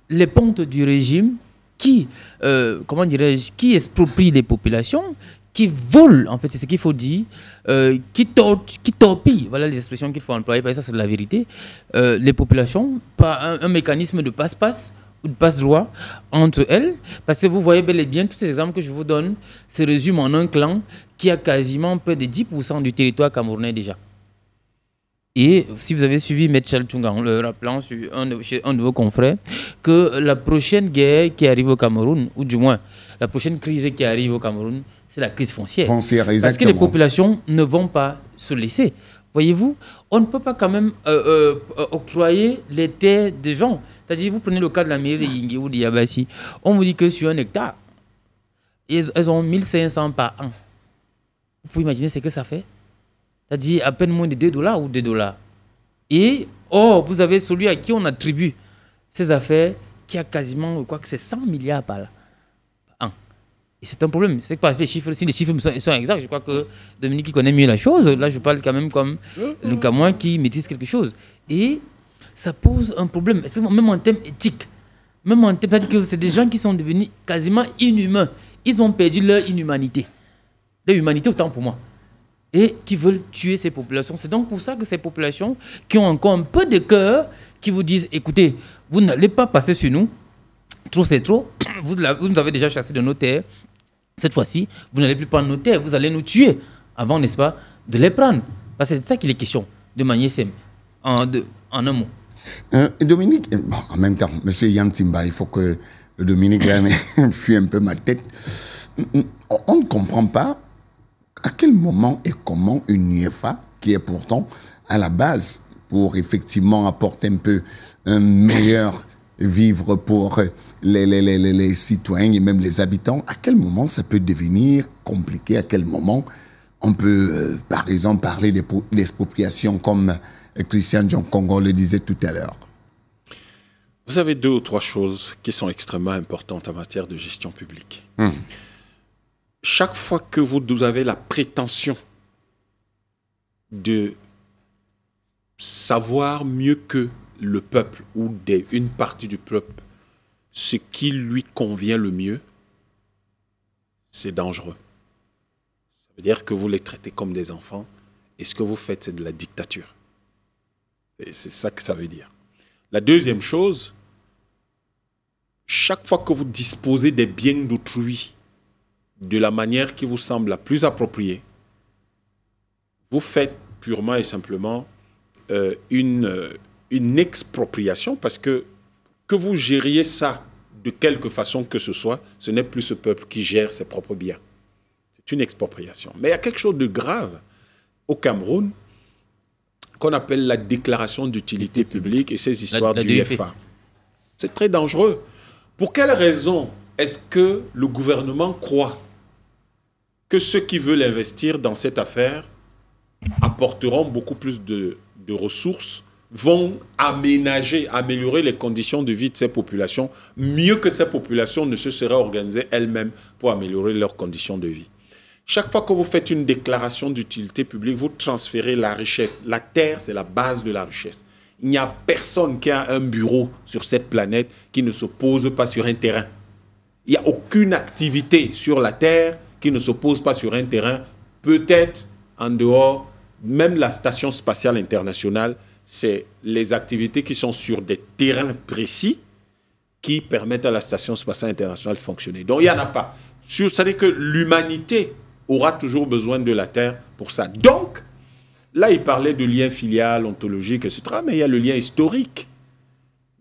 les pontes du régime qui, comment dirais-je, qui exproprient les populations, qui volent, en fait, c'est ce qu'il faut dire, qui torpillent, voilà les expressions qu'il faut employer, parce que ça c'est la vérité, les populations par un mécanisme de passe-passe ou de passe-droit entre elles, parce que vous voyez bel et bien, tous ces exemples que je vous donne se résument en un clan qui a quasiment près de 10% du territoire camerounais déjà. Et si vous avez suivi M. Chaltunga, en le rappelant chez un de vos confrères, que la prochaine guerre qui arrive au Cameroun, ou du moins la prochaine crise qui arrive au Cameroun, c'est la crise foncière. Parce que les populations ne vont pas se laisser. Voyez-vous, on ne peut pas quand même octroyer les terres des gens. C'est-à-dire, vous prenez le cas de la mairie de Yingé ou de Yabassi, on vous dit que sur 1 hectare, elles ont 1500 par an. Vous pouvez imaginer ce que ça fait? C'est-à-dire à peine moins de $2 ou $2. Et, vous avez celui à qui on attribue ces affaires qui a quasiment, je crois que c'est 100 milliards par an. Et c'est un problème. C'est pas si les chiffres sont exacts, je crois que Dominique qui connaît mieux la chose. Là, je parle quand même comme le Cameroun qui maîtrise quelque chose. Et ça pose un problème, même en termes éthiques. Même en termes, c'est-à-dire que c'est des gens qui sont devenus quasiment inhumains. Ils ont perdu leur inhumanité. l'humanité autant pour moi. Et qui veulent tuer ces populations. C'est donc pour ça que ces populations qui ont encore un peu de cœur, qui vous disent, écoutez, vous n'allez pas passer sur nous, trop c'est trop, vous nous avez déjà chassé de nos terres, cette fois-ci, vous n'allez plus prendre nos terres, vous allez nous tuer, avant, n'est-ce pas, de les prendre. Parce que c'est de ça qu'il est question, de manière simple, en un mot. Dominique, bon, en même temps, M. Yam Timba, il faut que le Dominique fuit un peu ma tête. On ne comprend pas à quel moment et comment une UEFA, qui est pourtant à la base pour effectivement apporter un peu un meilleur vivre pour les citoyens et même les habitants, à quel moment ça peut devenir compliqué, à quel moment on peut, par exemple, parler d'expropriation comme Christian Djonkongo le disait tout à l'heure. Vous avez 2 ou 3 choses qui sont extrêmement importantes en matière de gestion publique. Chaque fois que vous avez la prétention de savoir mieux que le peuple ou une partie du peuple ce qui lui convient le mieux, c'est dangereux. Ça veut dire que vous les traitez comme des enfants et ce que vous faites, c'est de la dictature. C'est ça que ça veut dire. La deuxième chose, chaque fois que vous disposez des biens d'autrui de la manière qui vous semble la plus appropriée, vous faites purement et simplement une expropriation parce que vous gériez ça de quelque façon que ce soit, ce n'est plus ce peuple qui gère ses propres biens. C'est une expropriation. Mais il y a quelque chose de grave au Cameroun qu'on appelle la déclaration d'utilité publique et ces histoires du UEFA. C'est très dangereux. Pour quelle raison est-ce que le gouvernement croit que ceux qui veulent investir dans cette affaire apporteront beaucoup plus de ressources, vont améliorer les conditions de vie de ces populations, mieux que ces populations ne se seraient organisées elles-mêmes pour améliorer leurs conditions de vie. Chaque fois que vous faites une déclaration d'utilité publique, vous transférez la richesse. La terre, c'est la base de la richesse. Il n'y a personne qui a un bureau sur cette planète qui ne se pose pas sur un terrain. Il n'y a aucune activité sur la terre qui ne se pose pas sur un terrain. Peut-être en dehors, même la Station spatiale internationale, c'est les activités qui sont sur des terrains précis qui permettent à la Station spatiale internationale de fonctionner. Donc, il n'y en a pas. C'est-à-dire que l'humanité aura toujours besoin de la terre pour ça. Donc, là, il parlait de lien filial, ontologique, etc., mais il y a le lien historique.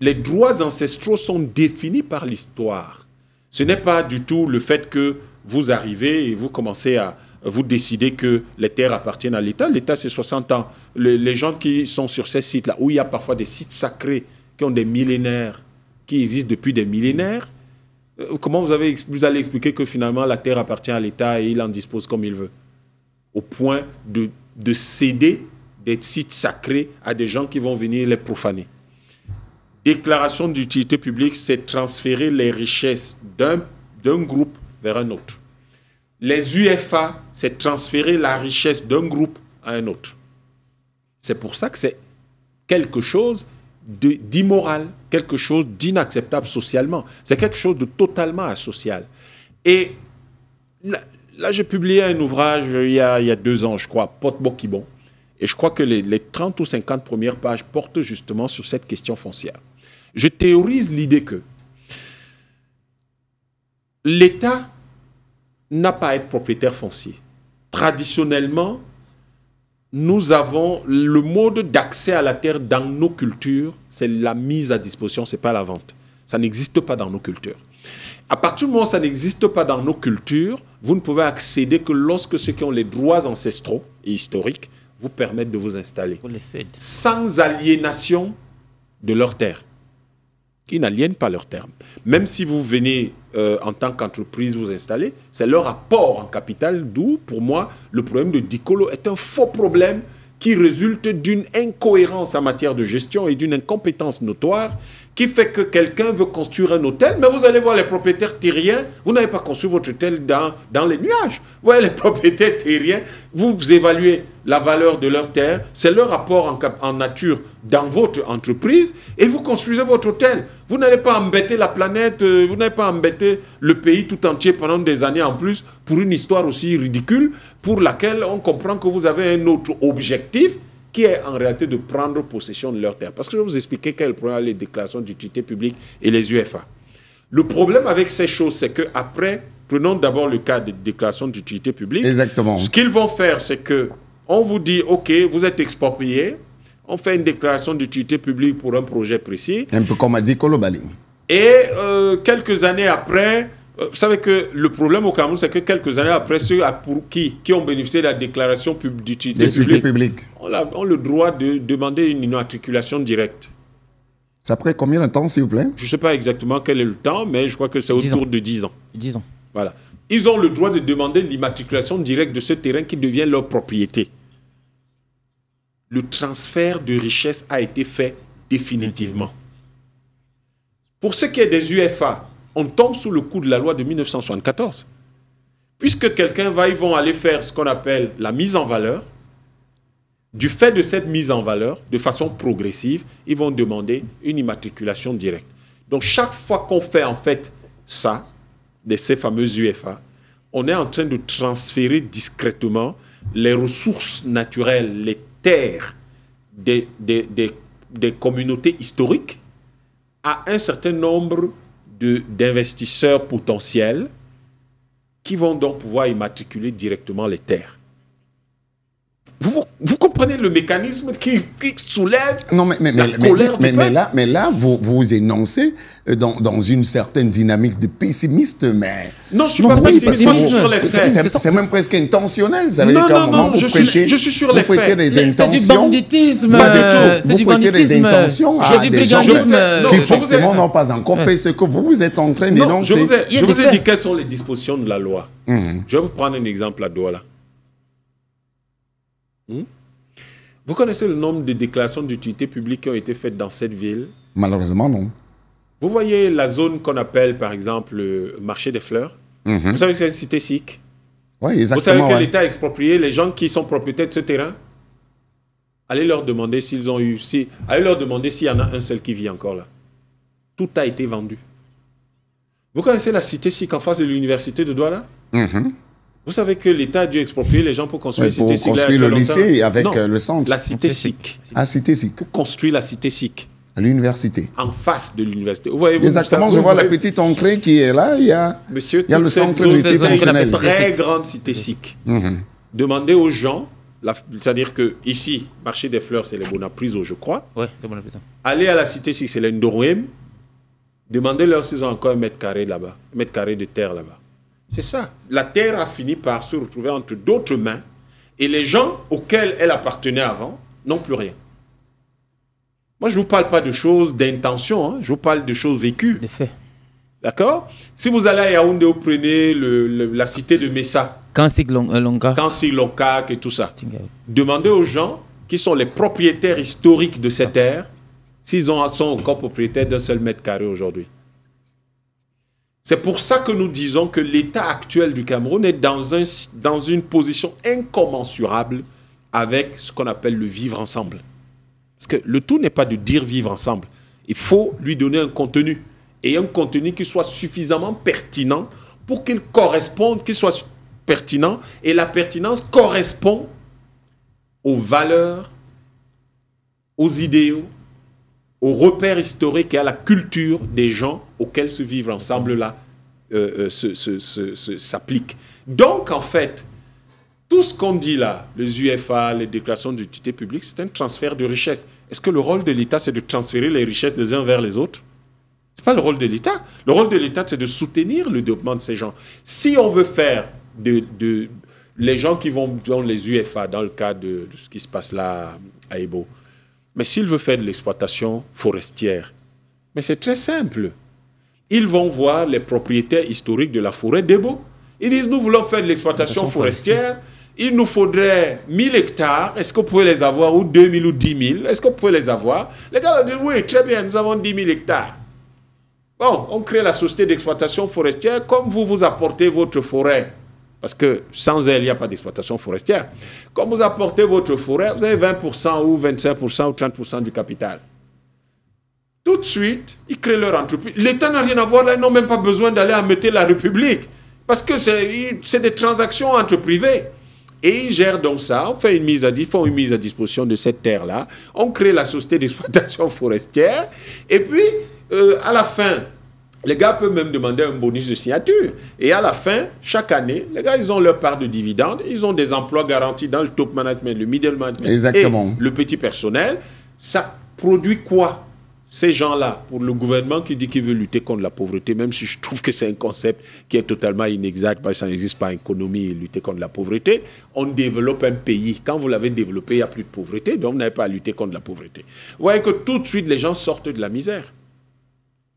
Les droits ancestraux sont définis par l'histoire. Ce n'est pas du tout le fait que vous arrivez et vous commencez à vous décidez que les terres appartiennent à l'État. L'État, c'est 60 ans. Les gens qui sont sur ces sites-là, où il y a parfois des sites sacrés qui ont des millénaires, qui existent depuis des millénaires, comment vous allez expliquer que finalement la terre appartient à l'État et il en dispose comme il veut? Au point de céder des sites sacrés à des gens qui vont venir les profaner. Déclaration d'utilité publique, c'est transférer les richesses d'un groupe vers un autre. Les UEFA, c'est transférer la richesse d'un groupe à un autre. C'est pour ça que c'est quelque chose d'immoral, quelque chose d'inacceptable socialement. C'est quelque chose de totalement asocial. Et là j'ai publié un ouvrage il y a 2 ans, je crois, Pot-Bokibon. Et je crois que les 30 ou 50 premières pages portent justement sur cette question foncière. Je théorise l'idée que l'État n'a pas à être propriétaire foncier. Traditionnellement, nous avons le mode d'accès à la terre dans nos cultures, c'est la mise à disposition, ce n'est pas la vente. Ça n'existe pas dans nos cultures. À partir du moment où ça n'existe pas dans nos cultures, vous ne pouvez accéder que lorsque ceux qui ont les droits ancestraux et historiques vous permettent de vous installer. Sans aliénation de leur terre. Qui n'aliènent pas leur terre. Même si vous venez en tant qu'entreprise vous installer, c'est leur apport en capital, d'où, pour moi, le problème de Dikolo est un faux problème qui résulte d'une incohérence en matière de gestion et d'une incompétence notoire qui fait que quelqu'un veut construire un hôtel, mais vous allez voir les propriétaires terriens, vous n'avez pas construit votre hôtel dans les nuages. Vous voyez les propriétaires terriens, vous évaluez la valeur de leur terre, c'est leur rapport en nature dans votre entreprise, et vous construisez votre hôtel. Vous n'allez pas embêter la planète, vous n'allez pas embêter le pays tout entier pendant des années en plus pour une histoire aussi ridicule pour laquelle on comprend que vous avez un autre objectif qui est en réalité de prendre possession de leur terre. Parce que je vais vous expliquer quel est le problème avec les déclarations d'utilité publique et les UFA. Le problème avec ces choses, c'est qu'après, prenons d'abord le cas des déclarations d'utilité publique. Exactement. Ce qu'ils vont faire, c'est qu'on vous dit, OK, vous êtes exproprié, on fait une déclaration d'utilité publique pour un projet précis. Un peu comme a dit Kolobali. Et quelques années après, vous savez que le problème au Cameroun, c'est que quelques années après, ceux qui ont bénéficié de la déclaration d'utilité publique ont le droit de demander une immatriculation directe. Ça prend combien de temps, s'il vous plaît? Je ne sais pas exactement quel est le temps, mais je crois que c'est autour de 10 ans. 10 ans. Voilà. Ils ont le droit de demander l'immatriculation directe de ce terrain qui devient leur propriété. Le transfert de richesse a été fait définitivement. Pour ce qui est des UFA, on tombe sous le coup de la loi de 1974. Puisque quelqu'un ils vont aller faire ce qu'on appelle la mise en valeur. Du fait de cette mise en valeur, de façon progressive, ils vont demander une immatriculation directe. Donc chaque fois qu'on fait en fait ça, de ces fameuses UFA, on est en train de transférer discrètement les ressources naturelles, les terres des communautés historiques à un certain nombre d'investisseurs potentiels qui vont donc pouvoir immatriculer directement les terres. Vous comprenez le mécanisme qui soulève la colère du peuple? Mais là, vous énoncez dans une certaine dynamique de pessimiste, mais... Non, je ne suis pas pessimiste, moi je suis sur les faits. C'est même presque intentionnel. Non, je suis sur les faits. C'est du banditisme. C'est du banditisme. C'est du brigadisme. Qui forcément n'ont pas encore fait ce que vous êtes en train d'énoncer. Je vous ai dit quelles sont les dispositions de la loi. Je vais vous prendre un exemple à Douala. Vous connaissez le nombre de déclarations d'utilité publique qui ont été faites dans cette ville? Malheureusement, non. Vous voyez la zone qu'on appelle, par exemple, le marché des fleurs? Vous savez que c'est une cité sikh? Oui, exactement. Vous savez que l'État a exproprié les gens qui sont propriétaires de ce terrain? Allez leur demander s'ils ont eu... allez leur demander s'il y en a un seul qui vit encore là. Tout a été vendu. Vous connaissez la cité sikh en face de l'université de Douala? Vous savez que l'État a dû exproprier les gens pour construire la cité sikh. Pour construire le lycée avec le centre. La cité sikh. Ah, cité sikh. Pour construire la cité sikh. À l'université. En face de l'université. Exactement, je vois la petite entrée qui est là. Il y a le centre universitaire. Très grande cité sikh. Demandez aux gens, c'est-à-dire que ici, marché des fleurs, c'est les Bonapriso, je crois. Oui, c'est Bonapriso. Allez à la cité sikh, c'est l'Indoroem. Demandez-leur s'ils ont encore un mètre carré là-bas, un mètre carré de terre là-bas. C'est ça. La terre a fini par se retrouver entre d'autres mains et les gens auxquels elle appartenait avant n'ont plus rien. Moi, je ne vous parle pas de choses d'intention, hein. Je vous parle de choses vécues. Des faits. D'accord? Si vous allez à Yaoundé, vous prenez la cité de Messa. Kansi Lonka. Kansi Lonka et tout ça. Demandez aux gens qui sont les propriétaires historiques de ces terres s'ils sont encore propriétaires d'un seul mètre carré aujourd'hui. C'est pour ça que nous disons que l'état actuel du Cameroun est dans une position incommensurable avec ce qu'on appelle le vivre ensemble. Parce que le tout n'est pas de dire vivre ensemble. Il faut lui donner un contenu. Et un contenu qui soit suffisamment pertinent pour qu'il corresponde, qu'il soit pertinent. Et la pertinence correspond aux valeurs, aux idéaux, aux repères historiques et à la culture des gens auxquels ce vivre ensemble-là s'applique. Donc, en fait, tout ce qu'on dit là, les UFA, les déclarations d'utilité publique, c'est un transfert de richesse. Est-ce que le rôle de l'État, c'est de transférer les richesses des uns vers les autres? Ce n'est pas le rôle de l'État. Le rôle de l'État, c'est de soutenir le développement de ces gens. Si on veut faire les gens qui vont dans les UFA, dans le cas de ce qui se passe là à Ebo, mais s'ils veulent faire de l'exploitation forestière, mais c'est très simple. Ils vont voir les propriétaires historiques de la forêt d'Ebo. Ils disent, nous voulons faire de l'exploitation forestière il nous faudrait 1000 hectares, est-ce que vous pouvez les avoir, ou 2000 ou 10 000, est-ce que vous pouvez les avoir? Les gars ont dit, oui, très bien, nous avons 10 000 hectares. Bon, on crée la société d'exploitation forestière, comme vous apportez votre forêt, parce que sans elle, il n'y a pas d'exploitation forestière. Comme vous apportez votre forêt, vous avez 20% ou 25% ou 30% du capital. Tout de suite, ils créent leur entreprise. L'État n'a rien à voir là, ils n'ont même pas besoin d'aller embêter la République, parce que c'est des transactions entre privés. Et ils gèrent donc ça, ils font une mise à disposition de cette terre-là, on crée la société d'exploitation forestière, et puis, à la fin, les gars peuvent même demander un bonus de signature. Et à la fin, chaque année, les gars, ils ont leur part de dividendes, ils ont des emplois garantis dans le top management, le middle management Exactement. et le petit personnel. Ça produit quoi? Ces gens-là, pour le gouvernement qui dit qu'il veut lutter contre la pauvreté, même si je trouve que c'est un concept qui est totalement inexact, parce que ça n'existe pas en économie, lutter contre la pauvreté, on développe un pays. Quand vous l'avez développé, il n'y a plus de pauvreté, donc vous n'avez pas à lutter contre la pauvreté. Vous voyez que tout de suite, les gens sortent de la misère.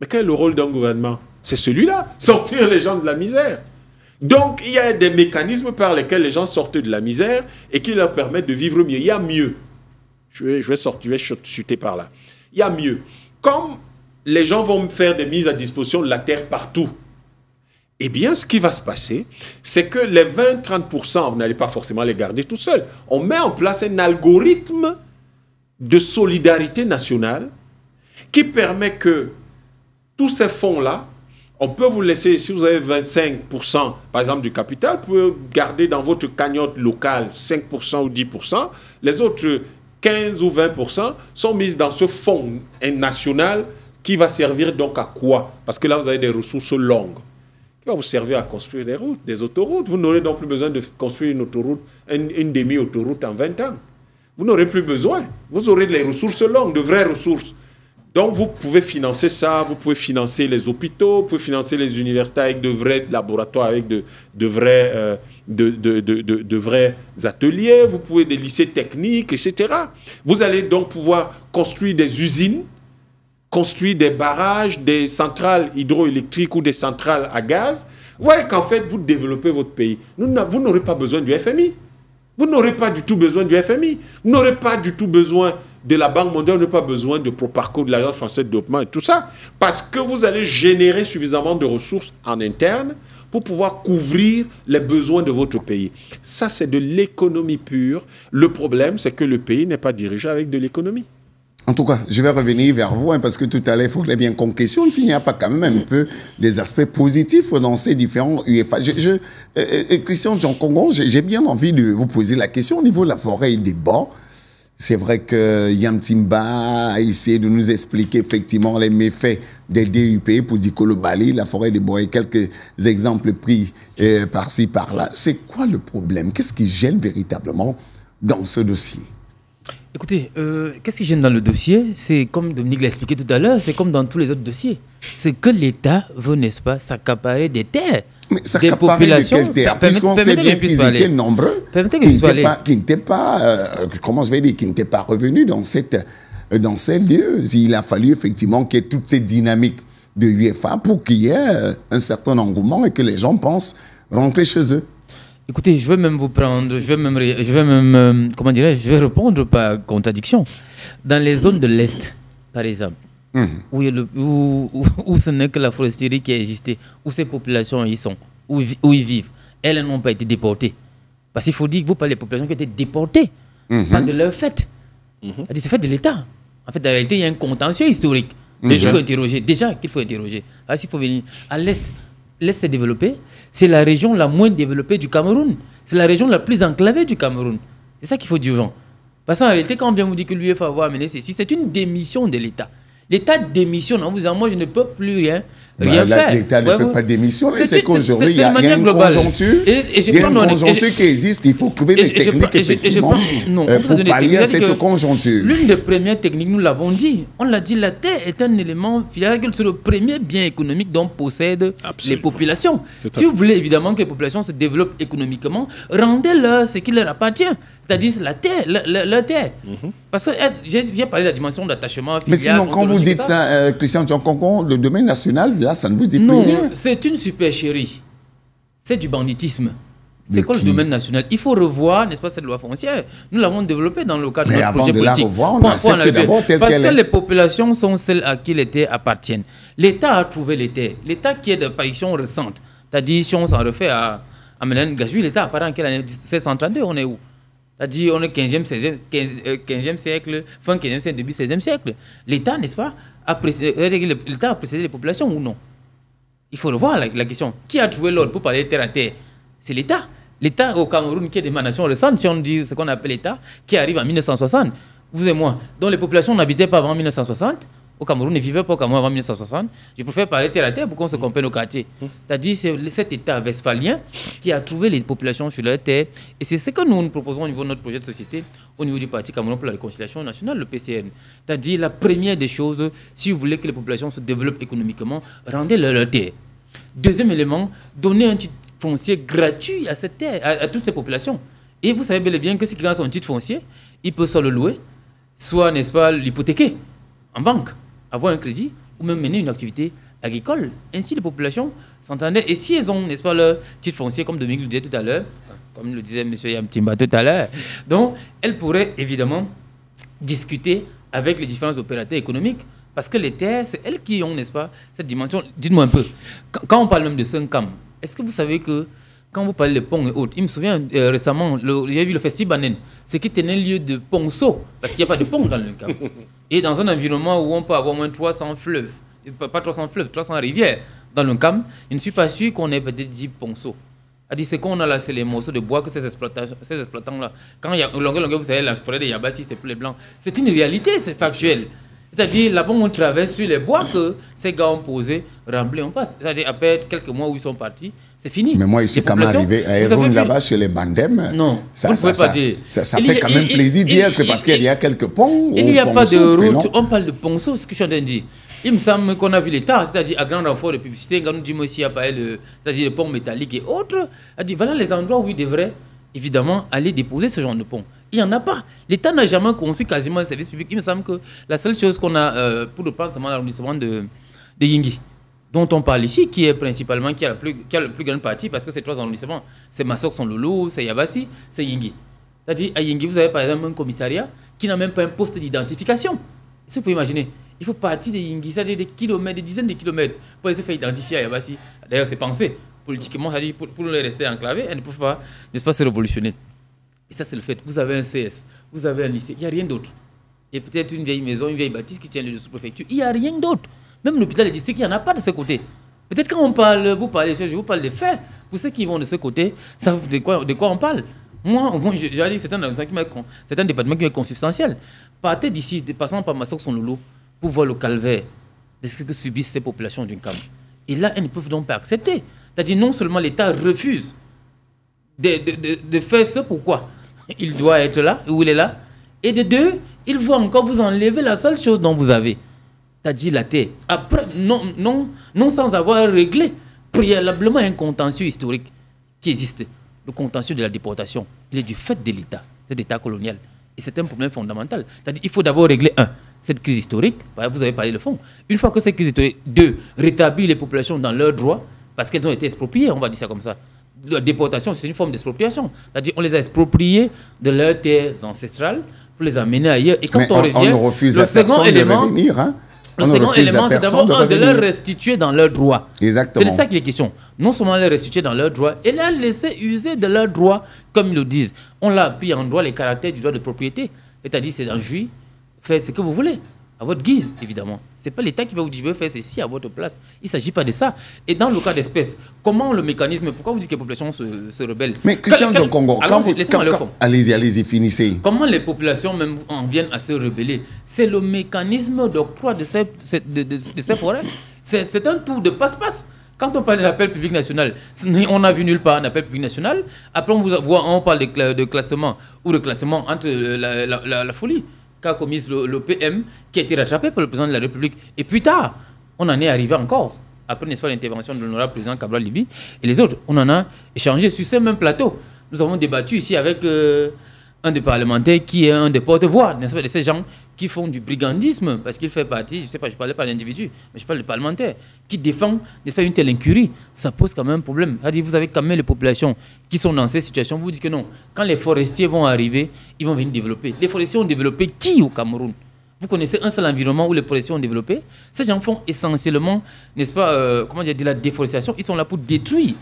Mais quel est le rôle d'un gouvernement? C'est celui-là, sortir les gens de la misère. Donc, il y a des mécanismes par lesquels les gens sortent de la misère et qui leur permettent de vivre mieux. Il y a mieux. Je vais chuter par là. Il y a mieux. Comme les gens vont faire des mises à disposition de la terre partout, eh bien, ce qui va se passer, c'est que les 20-30%, vous n'allez pas forcément les garder tout seuls. On met en place un algorithme de solidarité nationale qui permet que tous ces fonds-là, on peut vous laisser, si vous avez 25% par exemple du capital, vous pouvez garder dans votre cagnotte locale 5% ou 10%. Les autres 15 ou 20% sont mises dans ce fonds national qui va servir donc à quoi? Parce que là, vous avez des ressources longues. Qui va vous servir à construire des routes, des autoroutes. Vous n'aurez donc plus besoin de construire une autoroute, une demi-autoroute en 20 ans. Vous n'aurez plus besoin. Vous aurez des ressources longues, de vraies ressources. Donc, vous pouvez financer ça, vous pouvez financer les hôpitaux, vous pouvez financer les universités avec de vrais laboratoires, avec de vrais ateliers, vous pouvez des lycées techniques, etc. Vous allez donc pouvoir construire des usines, construire des barrages, des centrales hydroélectriques ou des centrales à gaz. Vous voyez qu'en fait, vous développez votre pays. Vous n'aurez pas besoin du FMI. Vous n'aurez pas du tout besoin du FMI. Vous n'aurez pas du tout besoin de la Banque mondiale, vous n'avez pas besoin de Proparco, de l'Agence française de développement et tout ça. Parce que vous allez générer suffisamment de ressources en interne pour pouvoir couvrir les besoins de votre pays. Ça, c'est de l'économie pure. Le problème, c'est que le pays n'est pas dirigé avec de l'économie. En tout cas, je vais revenir vers vous, parce que tout à l'heure, il faudrait bien qu'on questionne s'il n'y a pas quand même un peu des aspects positifs dans ces différents UEFA. Christian Djankongo, j'ai bien envie de vous poser la question au niveau de la forêt et des bancs. C'est vrai que Yam Timba a essayé de nous expliquer effectivement les méfaits des DUP pour Dikolo Bali, la forêt des bois, et quelques exemples pris par-ci, par-là. C'est quoi le problème? Qu'est-ce qui gêne véritablement dans ce dossier? Écoutez, qu'est-ce qui gêne dans le dossier? C'est comme Dominique l'a expliqué tout à l'heure, c'est comme dans tous les autres dossiers. C'est que l'État veut, n'est-ce pas, s'accaparer des terres. Mais ça des populations, de quelle terre? Puisqu'on sait bien qu'ils étaient nombreux, qui n'étaient pas, comment je vais dire, qui n'étaient pas revenus dans ces lieux. Il a fallu effectivement qu'il y ait toute cette dynamique de l'UEFA pour qu'il y ait un certain engouement et que les gens pensent rentrer chez eux. Écoutez, je vais même vous prendre, comment dirais-je, je vais répondre par contradiction. Dans les zones de l'Est, par exemple, où ce n'est que la foresterie qui a existé, où ces populations y sont, où ils vivent, elles n'ont pas été déportées. Parce qu'il faut dire que vous parlez des populations qui ont été déportées, pas de leur fait. C'est fait de l'État. En fait, en réalité, il y a un contentieux historique qu'il faut interroger. Déjà, qu'il faut interroger. Alors, s'il faut venir à l'Est, l'Est est développé, c'est la région la moins développée du Cameroun. C'est la région la plus enclavée du Cameroun. C'est ça qu'il faut dire aux gens. Parce qu'en réalité, quand on vient vous dire que l'UEFA va amener ceci, c'est une démission de l'État. L'État démissionne en vous disant, moi je ne peux plus rien faire. L'État ne peut pas démissionner, c'est qu'aujourd'hui, il y a une conjoncture, qui existe, il faut trouver des techniques effectivement pour pallier à cette conjoncture. L'une des premières techniques, nous l'avons dit, on l'a dit, la terre est un élément fiable, c'est le premier bien économique dont possèdent les populations. Si vous voulez évidemment que les populations se développent économiquement, rendez-leur ce qui leur appartient. C'est-à-dire la terre, la terre. Parce que j'ai bien parlé de la dimension d'attachement. Mais sinon, quand vous dites ça, Christian Djankongo, le domaine national, là, ça ne vous dit plus rien. Non, c'est une supercherie. C'est du banditisme. C'est quoi le domaine national? Il faut revoir, n'est-ce pas, cette loi foncière. Nous l'avons développée dans le cadre de notre projet politique. On accepte d'abord telle parce qu'elle que est. les populations sont celles à qui les terres appartiennent. L'État a trouvé les terres. L'État qui est d'apparition récente. C'est-à-dire, si on s'en refait à Mélène Gajou, l'État apparaît en quelle année? 1732, on est où? C'est-à-dire, on est 15e siècle, fin 15e siècle, début 16e siècle. L'État, n'est-ce pas, l'État a précédé les populations ou non? Il faut revoir la question. Qui a trouvé l'ordre pour parler de terre à terre? C'est l'État. L'État au Cameroun, qui est d'émanation récente, si on dit ce qu'on appelle l'État, qui arrive en 1960, vous et moi, dont les populations n'habitaient pas avant 1960, au Cameroun, ne vivaient pas au Cameroun avant 1960, je préfère parler terre à terre pour qu'on se comprenne au quartier. C'est-à-dire c'est cet État westphalien qui a trouvé les populations sur leur terre. Et c'est ce que nous proposons au niveau de notre projet de société, au niveau du Parti Cameroun pour la réconciliation nationale, le PCN. C'est-à-dire la première des choses, si vous voulez que les populations se développent économiquement, rendez-leur leur terre. Deuxième élément, donnez un titre foncier gratuit à cette terre, à toutes ces populations. Et vous savez bel et bien que si quelqu'un a son titre foncier, il peut soit le louer, soit, n'est-ce pas, l'hypothéquer en banque, avoir un crédit, ou même mener une activité agricole. Ainsi, les populations s'entendaient. Et si elles ont, n'est-ce pas, leur titre foncier, comme Dominique le disait tout à l'heure, comme le disait M. Yamtimba tout à l'heure, donc elles pourraient évidemment discuter avec les différents opérateurs économiques. Parce que les terres, c'est elles qui ont, n'est-ce pas, cette dimension. Dites-moi un peu, quand on parle même de 5 ans, est-ce que vous savez que quand vous parlez de ponts et autres, il me souvient récemment, j'ai vu le festival Banen, c'est qui tenait lieu de ponceau, parce qu'il n'y a pas de pont dans le Cap. Et dans un environnement où on peut avoir moins 300 fleuves, pas 300 fleuves, 300 rivières dans le Cam, je ne suis pas sûr qu'on ait peut-être dit ponceau. C'est-à-dire, ce qu'on a là, c'est les morceaux de bois que ces exploitants-là, quand il y a longueur, vous savez, la forêt de Yabassi, c'est plus les blancs. C'est une réalité, c'est factuel. C'est-à-dire, là-bas, on traverse sur les bois que ces gars ont posés, remplis, on passe. C'est-à-dire, après quelques mois où ils sont partis, c'est fini. Mais moi, ici, quand même arrivé à Héroun, là-bas, chez les Bandem, non, ça fait quand même plaisir de dire que parce qu'il y a quelques ponts. Il n'y a pas de route, on parle de ponceau, ce que je suis en train de dire. Il me semble qu'on a vu l'État, c'est-à-dire à grand renfort de publicité, quand nous disons aussi, c'est-à-dire les ponts métalliques et autres, voilà les endroits où ils devraient, évidemment, aller déposer ce genre de pont. Il n'y en a pas. L'État n'a jamais construit quasiment un service public. Il me semble que la seule chose qu'on a, pour le prendre, c'est l'arrondissement de Yingui, dont on parle ici, qui est principalement, qui a le plus grande partie, parce que ces 3 arrondissements, c'est Massok, son Loulou, c'est Yabassi, c'est Yingui. C'est-à-dire, à Yingui, vous avez par exemple un commissariat qui n'a même pas un poste d'identification. Si vous pouvez imaginer, il faut partir de Yingui, c'est-à-dire des kilomètres, des dizaines de kilomètres, pour se faire identifier à Yabassi. D'ailleurs, c'est pensé politiquement, c'est-à-dire pour les rester enclavés, elles ne peuvent pas, n'est-ce pas, se révolutionner. Et ça, c'est le fait. Vous avez un CS, vous avez un lycée, il n'y a rien d'autre. Et peut-être une vieille maison, une vieille bâtisse qui tient le sous-préfecture, il n'y a rien d'autre. Même l'hôpital des districts, il n'y en a pas de ce côté. Peut-être quand on parle, vous parlez, je vous parle des faits. Pour ceux qui vont de ce côté, savent de quoi on parle. Moi j'ai dit, c'est un département qui est consubstantiel. Partez d'ici, passant par Massok son Loulou, pour voir le calvaire de ce que subissent ces populations d'une Cam. Et là, elles ne peuvent donc pas accepter. C'est-à-dire, non seulement l'État refuse de faire ce pourquoi il doit être là, où il est là, et de deux, il veut encore vous enlever la seule chose dont vous avez, c'est-à-dire la terre. Après, non sans avoir réglé préalablement un contentieux historique qui existe. Le contentieux de la déportation, il est du fait de l'État, cet État colonial. Et c'est un problème fondamental. C'est-à-dire qu'il faut d'abord régler, cette crise historique, vous avez parlé de fond. Une fois que cette crise historique, 2, rétablir les populations dans leurs droits, parce qu'elles ont été expropriées, on va dire ça comme ça. La déportation, c'est une forme d'expropriation. C'est-à-dire qu'on les a expropriées de leurs terres ancestrales pour les amener ailleurs. Et quand on revient, le second élément, c'est d'abord de leur restituer dans leurs droits. Exactement. C'est de ça qu'il est question. Non seulement les restituer dans leurs droits, et les laisser user de leurs droits, comme ils le disent. On l'a appris en droit les caractères du droit de propriété. C'est-à-dire, c'est d'en jouir, faites ce que vous voulez. À votre guise, évidemment. Ce n'est pas l'État qui va vous dire, je veux faire ceci à votre place. Il ne s'agit pas de ça. Et dans le cas d'espèce, comment le mécanisme, pourquoi vous dites que les populations se rebellent? Mais Christian de Congo, allez-y, finissez. Comment les populations même en viennent à se rebeller? C'est le mécanisme d'octroi de ces forêts. C'est un tour de passe-passe. Quand on parle de l'appel public national, on n'a vu nulle part un appel public national. Après, on parle de classement ou de classement entre la folie qu'a commise le PM, qui a été rattrapé par le président de la République. Et plus tard, on en est arrivé encore, après, n'est-ce pas, l'intervention de l'honorable président Cabral Libi et les autres, on en a échangé sur ce même plateau. Nous avons débattu ici avec un des parlementaires qui est un des porte-voix, n'est-ce pas, de ces gens qui font du brigandisme, parce qu'il fait partie, je ne sais pas, je ne parlais pas d'individu, mais je parle de parlementaires, qui défend, n'est-ce pas, une telle incurie. Ça pose quand même un problème. C'est-à-dire, vous avez quand même les populations qui sont dans ces situations, vous dites que non, quand les forestiers vont arriver, ils vont venir développer. Les forestiers ont développé qui au Cameroun? Vous connaissez un seul environnement où les forestiers ont développé? Ces gens font essentiellement, n'est-ce pas, comment dire, de la déforestation. Ils sont là pour détruire.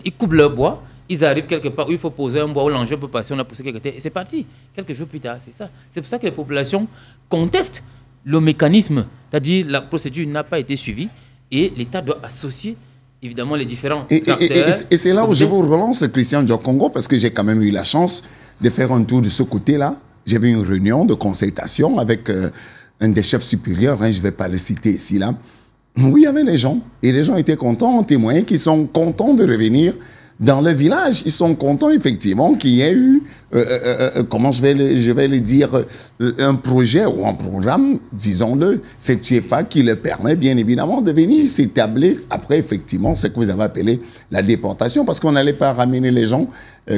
Ils coupent leur bois, ils arrivent quelque part où il faut poser un bois, où l'engin peut passer, on a poussé quelque terre, et c'est parti. Quelques jours plus tard, c'est ça. C'est pour ça que les populations contestent le mécanisme, c'est-à-dire la procédure n'a pas été suivie, et l'État doit associer évidemment les différents acteurs. Et c'est là où je vous relance, Christian Djokongo, parce que j'ai quand même eu la chance de faire un tour de ce côté-là. J'avais une réunion de concertation avec un des chefs supérieurs, hein, je ne vais pas le citer ici, là, où il y avait les gens. Et les gens étaient contents, témoins, qui sont contents de revenir dans le village. Ils sont contents, effectivement, qu'il y ait eu, comment je vais le dire, un projet ou un programme, disons-le, cette UEFA qui le permet, bien évidemment, de venir s'établir après, effectivement, ce que vous avez appelé la déportation, parce qu'on n'allait pas ramener les gens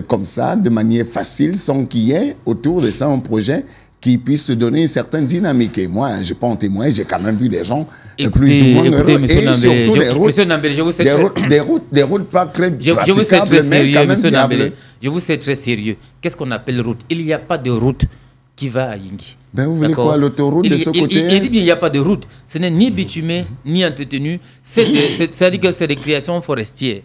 comme ça, de manière facile, sans qu'il y ait autour de ça un projet qui puisse se donner une certaine dynamique. Et moi, je ne suis pas un témoin, j'ai quand même vu des gens plus ou moins heureux. Et surtout des routes pas très praticables, mais quand même viables. Je vous sais très sérieux. Qu'est-ce qu'on appelle route? Il n'y a pas de route qui va à Yingui. Ben vous voulez quoi, l'autoroute de ce côté? Il dit bien il n'y a pas de route. Ce n'est ni bitumé, ni entretenu. C'est-à-dire que c'est des créations forestières.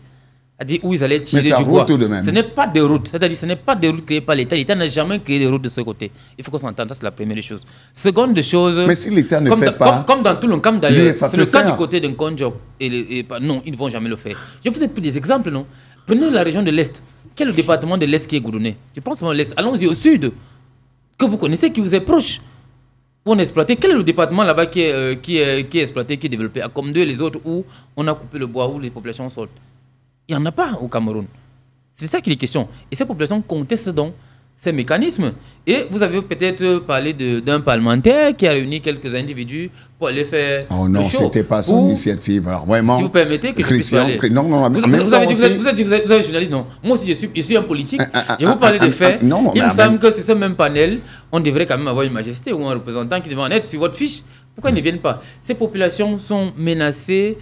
C'est-à-dire où ils allaient tirer du bois. Ce n'est pas de route. C'est-à-dire ce n'est pas de route créée par l'État. L'État n'a jamais créé de route de ce côté. Il faut qu'on s'entende, ça c'est la première chose. Seconde chose... Mais si l'État ne fait pas... Comme dans tout le cas d'ailleurs, c'est le cas du côté d'un Konjo. Non, ils ne vont jamais le faire. Je vous ai pris des exemples, non? Prenez la région de l'Est. Quel est le département de l'Est qui est goudronné? Je pense à l'Est. Allons-y au Sud, que vous connaissez, qui vous est proche. Où on a exploité. Quel est le département là-bas qui est exploité, qui est développé? Comme deux les autres, où on a coupé le bois, où les populations sortent. Il n'y en a pas au Cameroun. C'est ça qu'il est question. Et ces populations contestent donc ces mécanismes. Et vous avez peut-être parlé d'un parlementaire qui a réuni quelques individus pour aller faire. Oh non, ce n'était pas son initiative. Alors vraiment. Si vous permettez que Christian, je puisse parler. Non, vous êtes journaliste, non? Moi aussi, je suis un politique. Je vais vous parler des faits. Il me semble que sur ce même panel, on devrait quand même avoir une majesté ou un représentant qui devrait en être sur votre fiche. Pourquoi ils ne viennent pas? Ces populations sont menacées.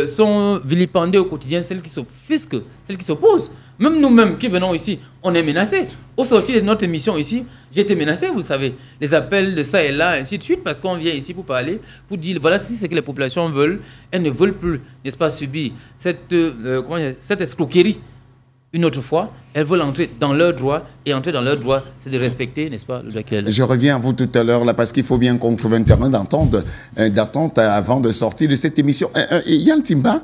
Sont vilipendées au quotidien, celles qui s'offusquent, celles qui s'opposent. Même nous-mêmes qui venons ici, on est menacés. Au sortir de notre émission ici, j'ai été menacé, vous le savez. Les appels de ça et là, ainsi de suite, parce qu'on vient ici pour parler, pour dire, voilà, si c'est ce que les populations veulent, elles ne veulent plus, n'est-ce pas, subir cette escroquerie. Une autre fois, elles veulent entrer dans leurs droits, et entrer dans leurs droits, c'est de respecter, n'est-ce pas, le droit qu'elles ont. Je reviens à vous tout à l'heure, là, parce qu'il faut bien qu'on trouve un terrain d'attente avant de sortir de cette émission. Yann Timba,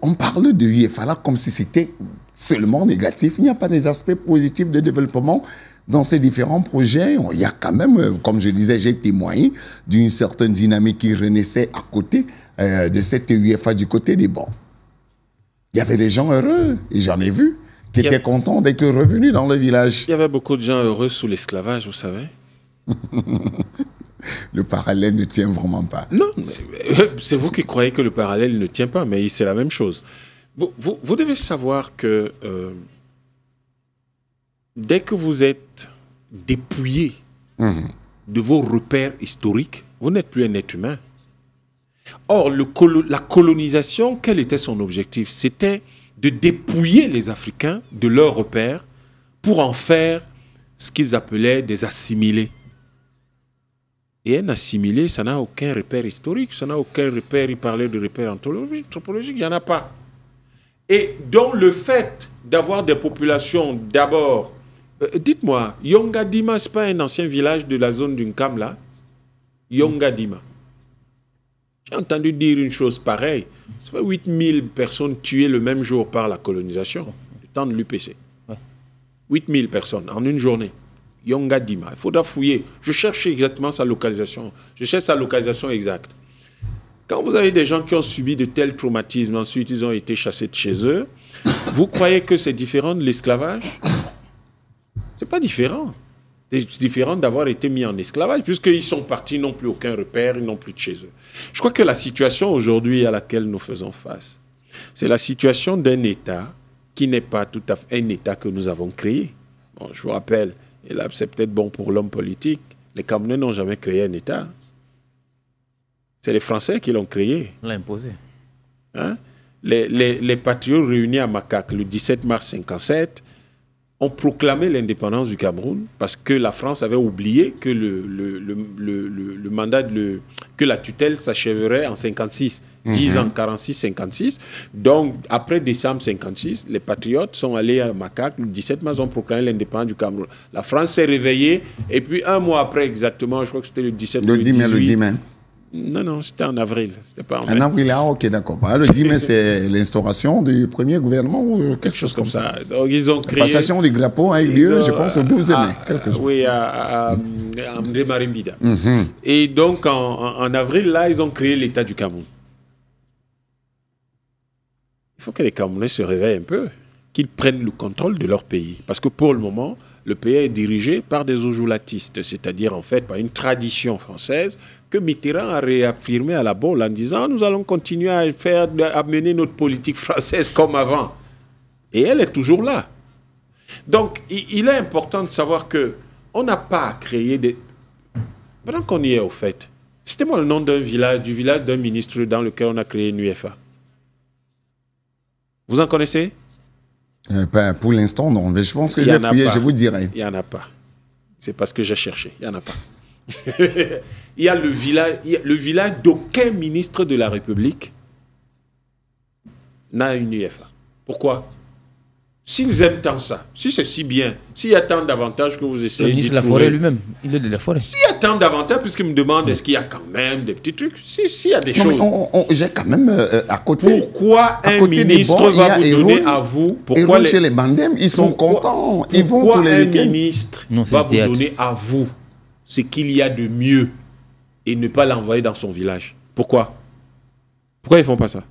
on parle de l'UEFA là comme si c'était seulement négatif. Il n'y a pas des aspects positifs de développement dans ces différents projets. Il y a quand même, comme je disais, j'ai témoigné d'une certaine dynamique qui renaissait à côté de cette UEFA du côté des bancs. Il y avait des gens heureux, et j'en ai vu, qui étaient contents d'être revenus dans le village. Il y avait beaucoup de gens heureux sous l'esclavage, vous savez. Le parallèle ne tient vraiment pas. Non, c'est vous qui croyez que le parallèle ne tient pas, mais c'est la même chose. Vous devez savoir que dès que vous êtes dépouillé de vos repères historiques, vous n'êtes plus un être humain. Or, la colonisation, quel était son objectif? C'était de dépouiller les Africains de leurs repères pour en faire ce qu'ils appelaient des assimilés. Et un assimilé, ça n'a aucun repère historique, ça n'a aucun repère, il parlait de repère anthropologique, il n'y en a pas. Et donc le fait d'avoir des populations d'abord... dites-moi, Yongadima, ce n'est pas un ancien village de la zone d'Unkam là? Yongadima. J'ai entendu dire une chose pareille. Ça fait 8000 personnes tuées le même jour par la colonisation, du temps de l'UPC. 8000 personnes en une journée. Yongadima. Il faudra fouiller. Je cherche exactement sa localisation. Je cherche sa localisation exacte. Quand vous avez des gens qui ont subi de tels traumatismes, ensuite ils ont été chassés de chez eux, vous croyez que c'est différent de l'esclavage? C'est pas différent. C'est différent d'avoir été mis en esclavage, puisqu'ils sont partis, ils n'ont plus aucun repère, ils n'ont plus de chez eux. Je crois que la situation aujourd'hui à laquelle nous faisons face, c'est la situation d'un État qui n'est pas tout à fait un État que nous avons créé. Bon, je vous rappelle, et là c'est peut-être bon pour l'homme politique, les Camerounais n'ont jamais créé un État. C'est les Français qui l'ont créé. L'ont imposé. Hein? Les patriotes réunis à Makak le 17 mars 1957 ont proclamé l'indépendance du Cameroun parce que la France avait oublié que le mandat, que la tutelle s'achèverait en 56, 10 ans, 46-56. Donc, après décembre 56, les patriotes sont allés à Makak, le 17 mars, ont proclamé l'indépendance du Cameroun. La France s'est réveillée, et puis un mois après exactement, je crois que c'était le 17 ou le 18. Le 10 mai. Non, c'était en avril. C'était pas en mai. En avril, ok, d'accord. Le 10 mai, c'est l'instauration du premier gouvernement ou quelque chose comme ça. Donc, ils ont créé... La passation du drapeau a eu lieu, je pense, au 12 mai. Oui, à André Marimbida. Et donc, en avril, là, ils ont créé l'État du Cameroun. Il faut que les Camerounais se réveillent un peu, qu'ils prennent le contrôle de leur pays. Parce que pour le moment, le pays est dirigé par des ojulatistes, c'est-à-dire en fait par une tradition française que Mitterrand a réaffirmé à la bolle en disant « Nous allons continuer à mener notre politique française comme avant ». Et elle est toujours là. Donc, il est important de savoir qu'on n'a pas à créer des... Pendant qu'on y est, au fait, citez-moi le nom du village d'un ministre dans lequel on a créé une UFA. Vous en connaissez? Pour l'instant, non. Mais je pense que je vais fouiller, je vous dirai. Il n'y en a pas. C'est parce que j'ai cherché. Il n'y en a pas. Il y a le village d'aucun ministre de la République n'a une UFA. Pourquoi? S'ils aiment tant ça, si c'est si bien, s'il y a tant d'avantages que vous essayez de trouver... Le ministre de la Forêt lui-même, il est de la Forêt. S'il y a tant d'avantages, puisqu'il me demande est-ce qu'il y a quand même des petits trucs, s'il y a des choses... J'ai quand même à côté... Pourquoi un ministre va vous donner à vous... Pourquoi chez les Bandem, ils sont contents, ils vont tous les week-ends. Pourquoi un ministre va vous donner à vous ce qu'il y a de mieux et ne pas l'envoyer dans son village? Pourquoi? Pourquoi ils ne font pas ça?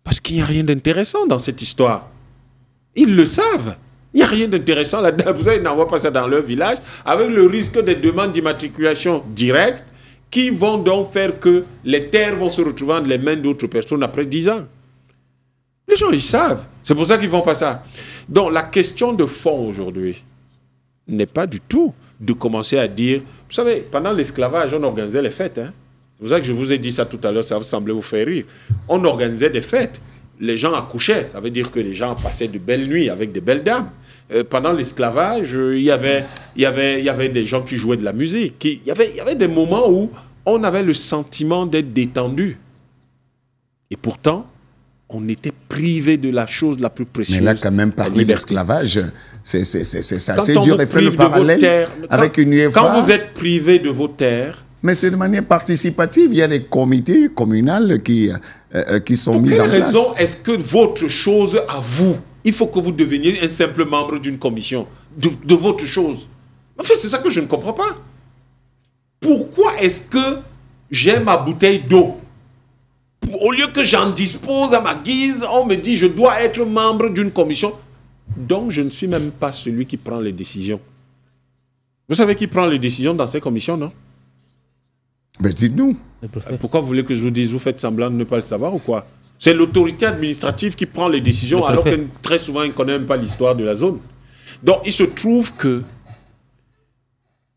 Parce qu'il n'y a rien d'intéressant dans cette histoire. Ils le savent. Il n'y a rien d'intéressant là-dedans. Vous savez, ils n'envoient pas ça dans leur village avec le risque des demandes d'immatriculation directes qui vont donc faire que les terres vont se retrouver dans les mains d'autres personnes après 10 ans. Les gens, ils savent. C'est pour ça qu'ils ne font pas ça. Donc, la question de fond aujourd'hui n'est pas du tout de commencer à dire... Vous savez, pendant l'esclavage, on organisait les fêtes. Hein. C'est pour ça que je vous ai dit ça tout à l'heure, ça semblait vous faire rire. On organisait des fêtes. Les gens accouchaient, ça veut dire que les gens passaient de belles nuits avec de belles dames. Pendant l'esclavage, il y avait des gens qui jouaient de la musique. Il y avait des moments où on avait le sentiment d'être détendu. Et pourtant, on était privé de la chose la plus précieuse. Mais là, quand même, parler d'esclavage, c'est assez dur de faire le parallèle avec une UFA. Quand vous êtes privé de vos terres... Mais c'est de manière participative. Il y a des comités communaux qui sont mis en place. Pour quelle raison est-ce que votre chose à vous, il faut que vous deveniez un simple membre d'une commission de votre chose? En fait, c'est ça que je ne comprends pas. Pourquoi est-ce que j'ai ma bouteille d'eau? Au lieu que j'en dispose à ma guise, on me dit je dois être membre d'une commission. Donc, je ne suis même pas celui qui prend les décisions. Vous savez qui prend les décisions dans ces commissions, non? Ben, dites-nous. Pourquoi vous voulez que je vous dise, vous faites semblant de ne pas le savoir ou quoi? C'est l'autorité administrative qui prend les décisions alors que très souvent, il ne connaît même pas l'histoire de la zone. Donc, il se trouve que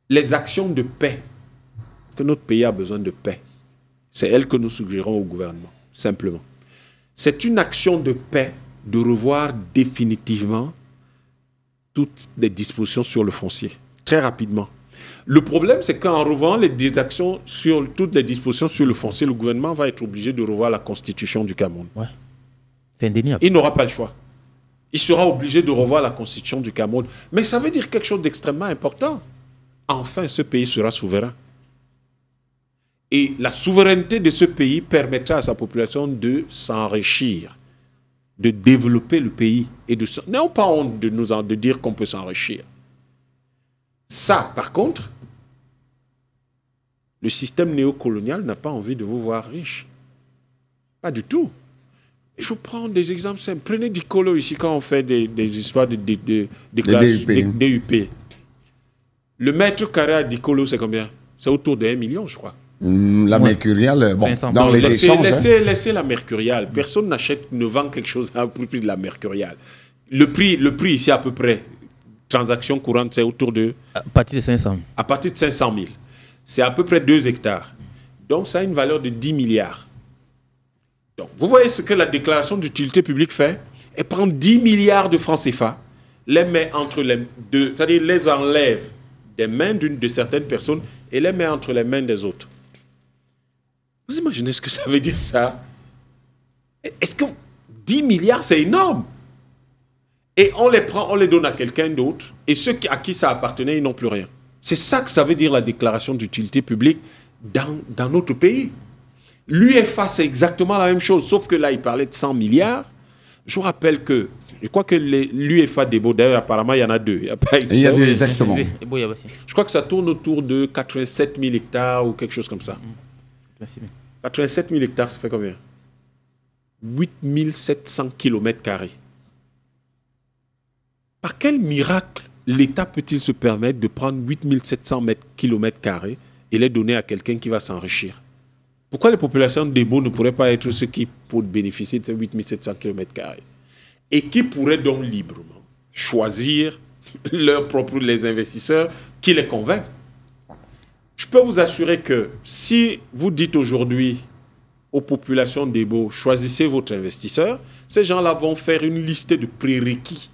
les actions de paix, parce que notre pays a besoin de paix, c'est elle que nous suggérons au gouvernement, simplement. C'est une action de paix de revoir définitivement toutes les dispositions sur le foncier, très rapidement. Le problème, c'est qu'en revoyant les actions sur toutes les dispositions sur le foncier, le gouvernement va être obligé de revoir la constitution du Cameroun. Ouais. C'est indéniable. Il n'aura pas le choix. Il sera obligé de revoir la constitution du Cameroun. Mais ça veut dire quelque chose d'extrêmement important. Enfin, ce pays sera souverain. Et la souveraineté de ce pays permettra à sa population de s'enrichir, de développer le pays. Et n'ayons pas honte de dire qu'on peut s'enrichir. Ça, par contre, le système néocolonial n'a pas envie de vous voir riche. Pas du tout. Je vous prends des exemples simples. Prenez Dicolo ici quand on fait des histoires de classes DUP. Le mètre carré à Dicolo, c'est combien? C'est autour de 1 million, je crois. La mercuriale, bon, dans les échanges... Laissez la mercuriale. Personne ne vend quelque chose à un prix de la mercuriale. Le prix ici, à peu près, transactions courantes, c'est autour de... À partir de 500. À partir de 500 000. C'est à peu près 2 hectares. Donc, ça a une valeur de 10 milliards. Donc, vous voyez ce que la déclaration d'utilité publique fait? Elle prend 10 milliards de francs CFA, les met entre les deux, c'est-à-dire les enlève des mains de certaines personnes et les met entre les mains des autres. Vous imaginez ce que ça veut dire, ça? Est-ce que 10 milliards, c'est énorme? Et on les prend, on les donne à quelqu'un d'autre, et ceux à qui ça appartenait, ils n'ont plus rien. C'est ça que ça veut dire la déclaration d'utilité publique dans notre pays. L'UEFA, c'est exactement la même chose, sauf que là, il parlait de 100 milliards. Je vous rappelle que, je crois que l'UEFA Debo, d'ailleurs, apparemment, il y en a deux. Il y a deux, exactement. Je crois que ça tourne autour de 87 000 hectares ou quelque chose comme ça. 87 000 hectares, ça fait combien? 8 700 km². Par quel miracle l'État peut-il se permettre de prendre 8 700 km² et les donner à quelqu'un qui va s'enrichir? Pourquoi les populations de Debo ne pourraient pas être ceux qui pourraient bénéficier de ces 8 700 km² et qui pourraient donc librement choisir les investisseurs qui les convainquent? Je peux vous assurer que si vous dites aujourd'hui aux populations de Debo, choisissez votre investisseur, ces gens-là vont faire une liste de prérequis.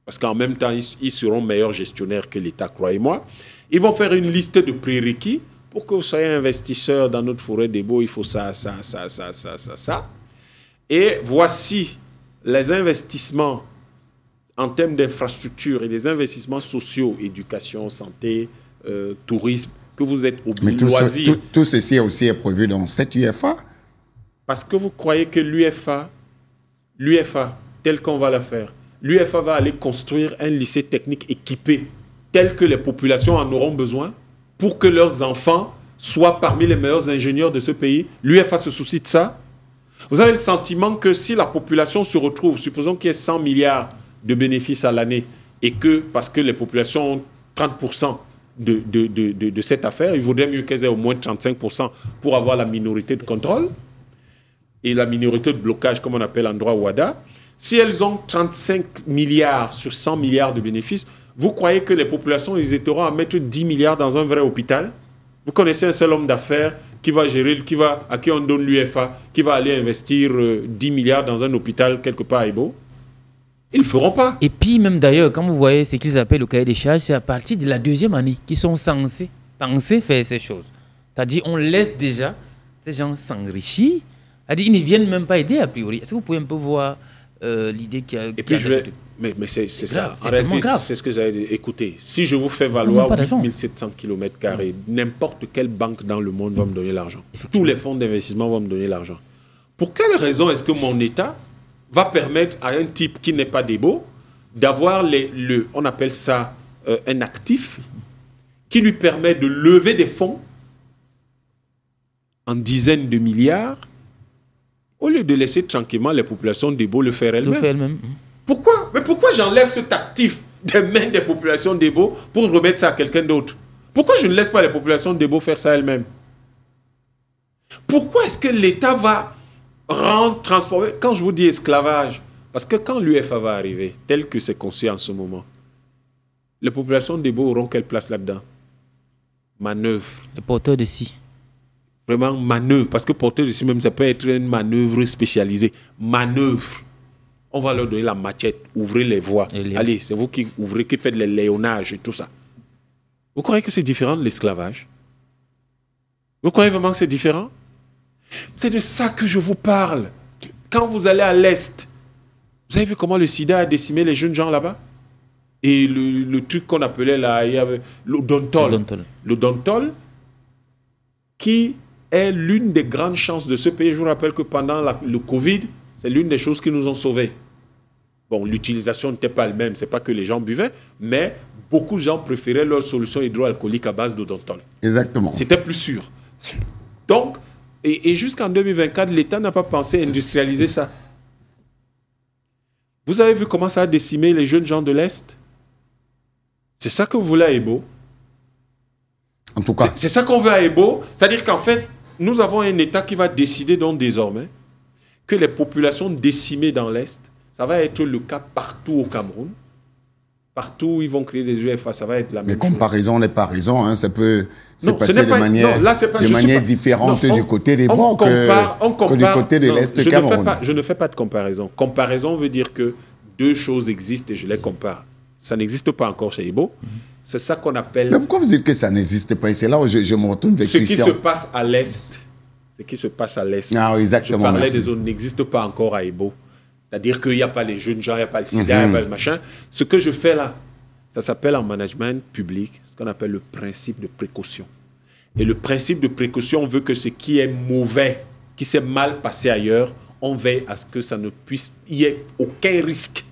Parce qu'en même temps, ils seront meilleurs gestionnaires que l'État, croyez-moi. Ils vont faire une liste de prérequis. Pour que vous soyez investisseur dans notre forêt Debo, il faut ça. Et voici les investissements en termes d'infrastructures et des investissements sociaux, éducation, santé, tourisme, que vous êtes obligé de tout ceci aussi est prévu dans cette UEFA? Parce que vous croyez que l'UEFA, tel qu'on va la faire, l'UEFA va aller construire un lycée technique équipé tel que les populations en auront besoin pour que leurs enfants soient parmi les meilleurs ingénieurs de ce pays. L'UEFA se soucie de ça. Vous avez le sentiment que si la population se retrouve, supposons qu'il y ait 100 milliards de bénéfices à l'année, et que, parce que les populations ont 30% de cette affaire, il vaudrait mieux qu'elles aient au moins 35% pour avoir la minorité de contrôle et la minorité de blocage, comme on appelle en droit WADA. Si elles ont 35 milliards sur 100 milliards de bénéfices, vous croyez que les populations hésiteront à mettre 10 milliards dans un vrai hôpital? Vous connaissez un seul homme d'affaires qui va gérer, à qui on donne l'UEFA, qui va aller investir 10 milliards dans un hôpital quelque part à Ebo? Ils ne le feront pas. Et puis même d'ailleurs, quand vous voyez ce qu'ils appellent le cahier des charges, c'est à partir de la 2e année qu'ils sont censés penser faire ces choses. C'est-à-dire on laisse déjà ces gens s'enrichir. C'est-à-dire ils ne viennent même pas aider a priori. Est-ce que vous pouvez un peu voir l'idée qui a... Mais c'est ça. En réalité, c'est ce que j'avais dit. Écoutez, si je vous fais valoir 8 700 km², n'importe quelle banque dans le monde va me donner l'argent. Tous les fonds d'investissement vont me donner l'argent. Pour quelle raison est-ce que mon État va permettre à un type qui n'est pas Debo d'avoir on appelle ça un actif qui lui permet de lever des fonds en dizaines de milliards au lieu de laisser tranquillement les populations de Debo le faire elles-mêmes? Pourquoi? Mais pourquoi j'enlève cet actif des mains des populations Debo pour remettre ça à quelqu'un d'autre? Pourquoi je ne laisse pas les populations Debo faire ça elles-mêmes? Pourquoi est-ce que l'État va transformer... Quand je vous dis esclavage, parce que quand l'UEFA va arriver, tel que c'est conçu en ce moment, les populations Debo auront quelle place là-dedans? Manœuvre. Le porteur de scie. Vraiment manœuvre, parce que porteur de scie même, ça peut être une manœuvre spécialisée. Manœuvre. On va leur donner la machette, ouvrez les voies. Allez, c'est vous qui ouvrez, qui faites les léonages et tout ça. Vous croyez que c'est différent de l'esclavage? Vous croyez vraiment que c'est différent? C'est de ça que je vous parle. Quand vous allez à l'Est, vous avez vu comment le sida a décimé les jeunes gens là-bas? Et le truc qu'on appelait là, il y avait l'odontol. L'odontol, qui est l'une des grandes chances de ce pays. Je vous rappelle que pendant le Covid, c'est l'une des choses qui nous ont sauvés. Bon, l'utilisation n'était pas la même, c'est pas que les gens buvaient, mais beaucoup de gens préféraient leur solution hydroalcoolique à base d'odontol. Exactement. C'était plus sûr. Donc, et jusqu'en 2024, l'État n'a pas pensé industrialiser ça. Vous avez vu comment ça a décimé les jeunes gens de l'Est? C'est ça que vous voulez à Ebo? En tout cas. C'est ça qu'on veut à Ebo. C'est-à-dire qu'en fait, nous avons un État qui va décider donc désormais que les populations décimées dans l'Est, ça va être le cas partout au Cameroun. Partout où ils vont créer des UFA, ça va être la même chose. Mais comparaison n'est pas raison, hein. Ça peut se Non, passer de manière, de manière différente du côté des banques que du côté de l'Est Cameroun. Je ne fais pas de comparaison. Comparaison veut dire que deux choses existent et je les compare. Ça n'existe pas encore chez Ibo. C'est ça qu'on appelle... Mais pourquoi vous dites que ça n'existe pas? Et c'est là où je me retourne vers Christian. Ce qui se passe à l'Est. Ce qui se passe à l'Est. Ah, exactement. Je parlais merci. des zones n'existent pas encore à Ibo. C'est-à-dire qu'il n'y a pas les jeunes gens, il n'y a pas le sida, il n'y a pas le machin. Ce que je fais là, ça s'appelle en management public, ce qu'on appelle le principe de précaution. Et le principe de précaution veut que ce qui est mauvais, qui s'est mal passé ailleurs, on veille à ce que ça ne puisse, il n'y ait aucun risque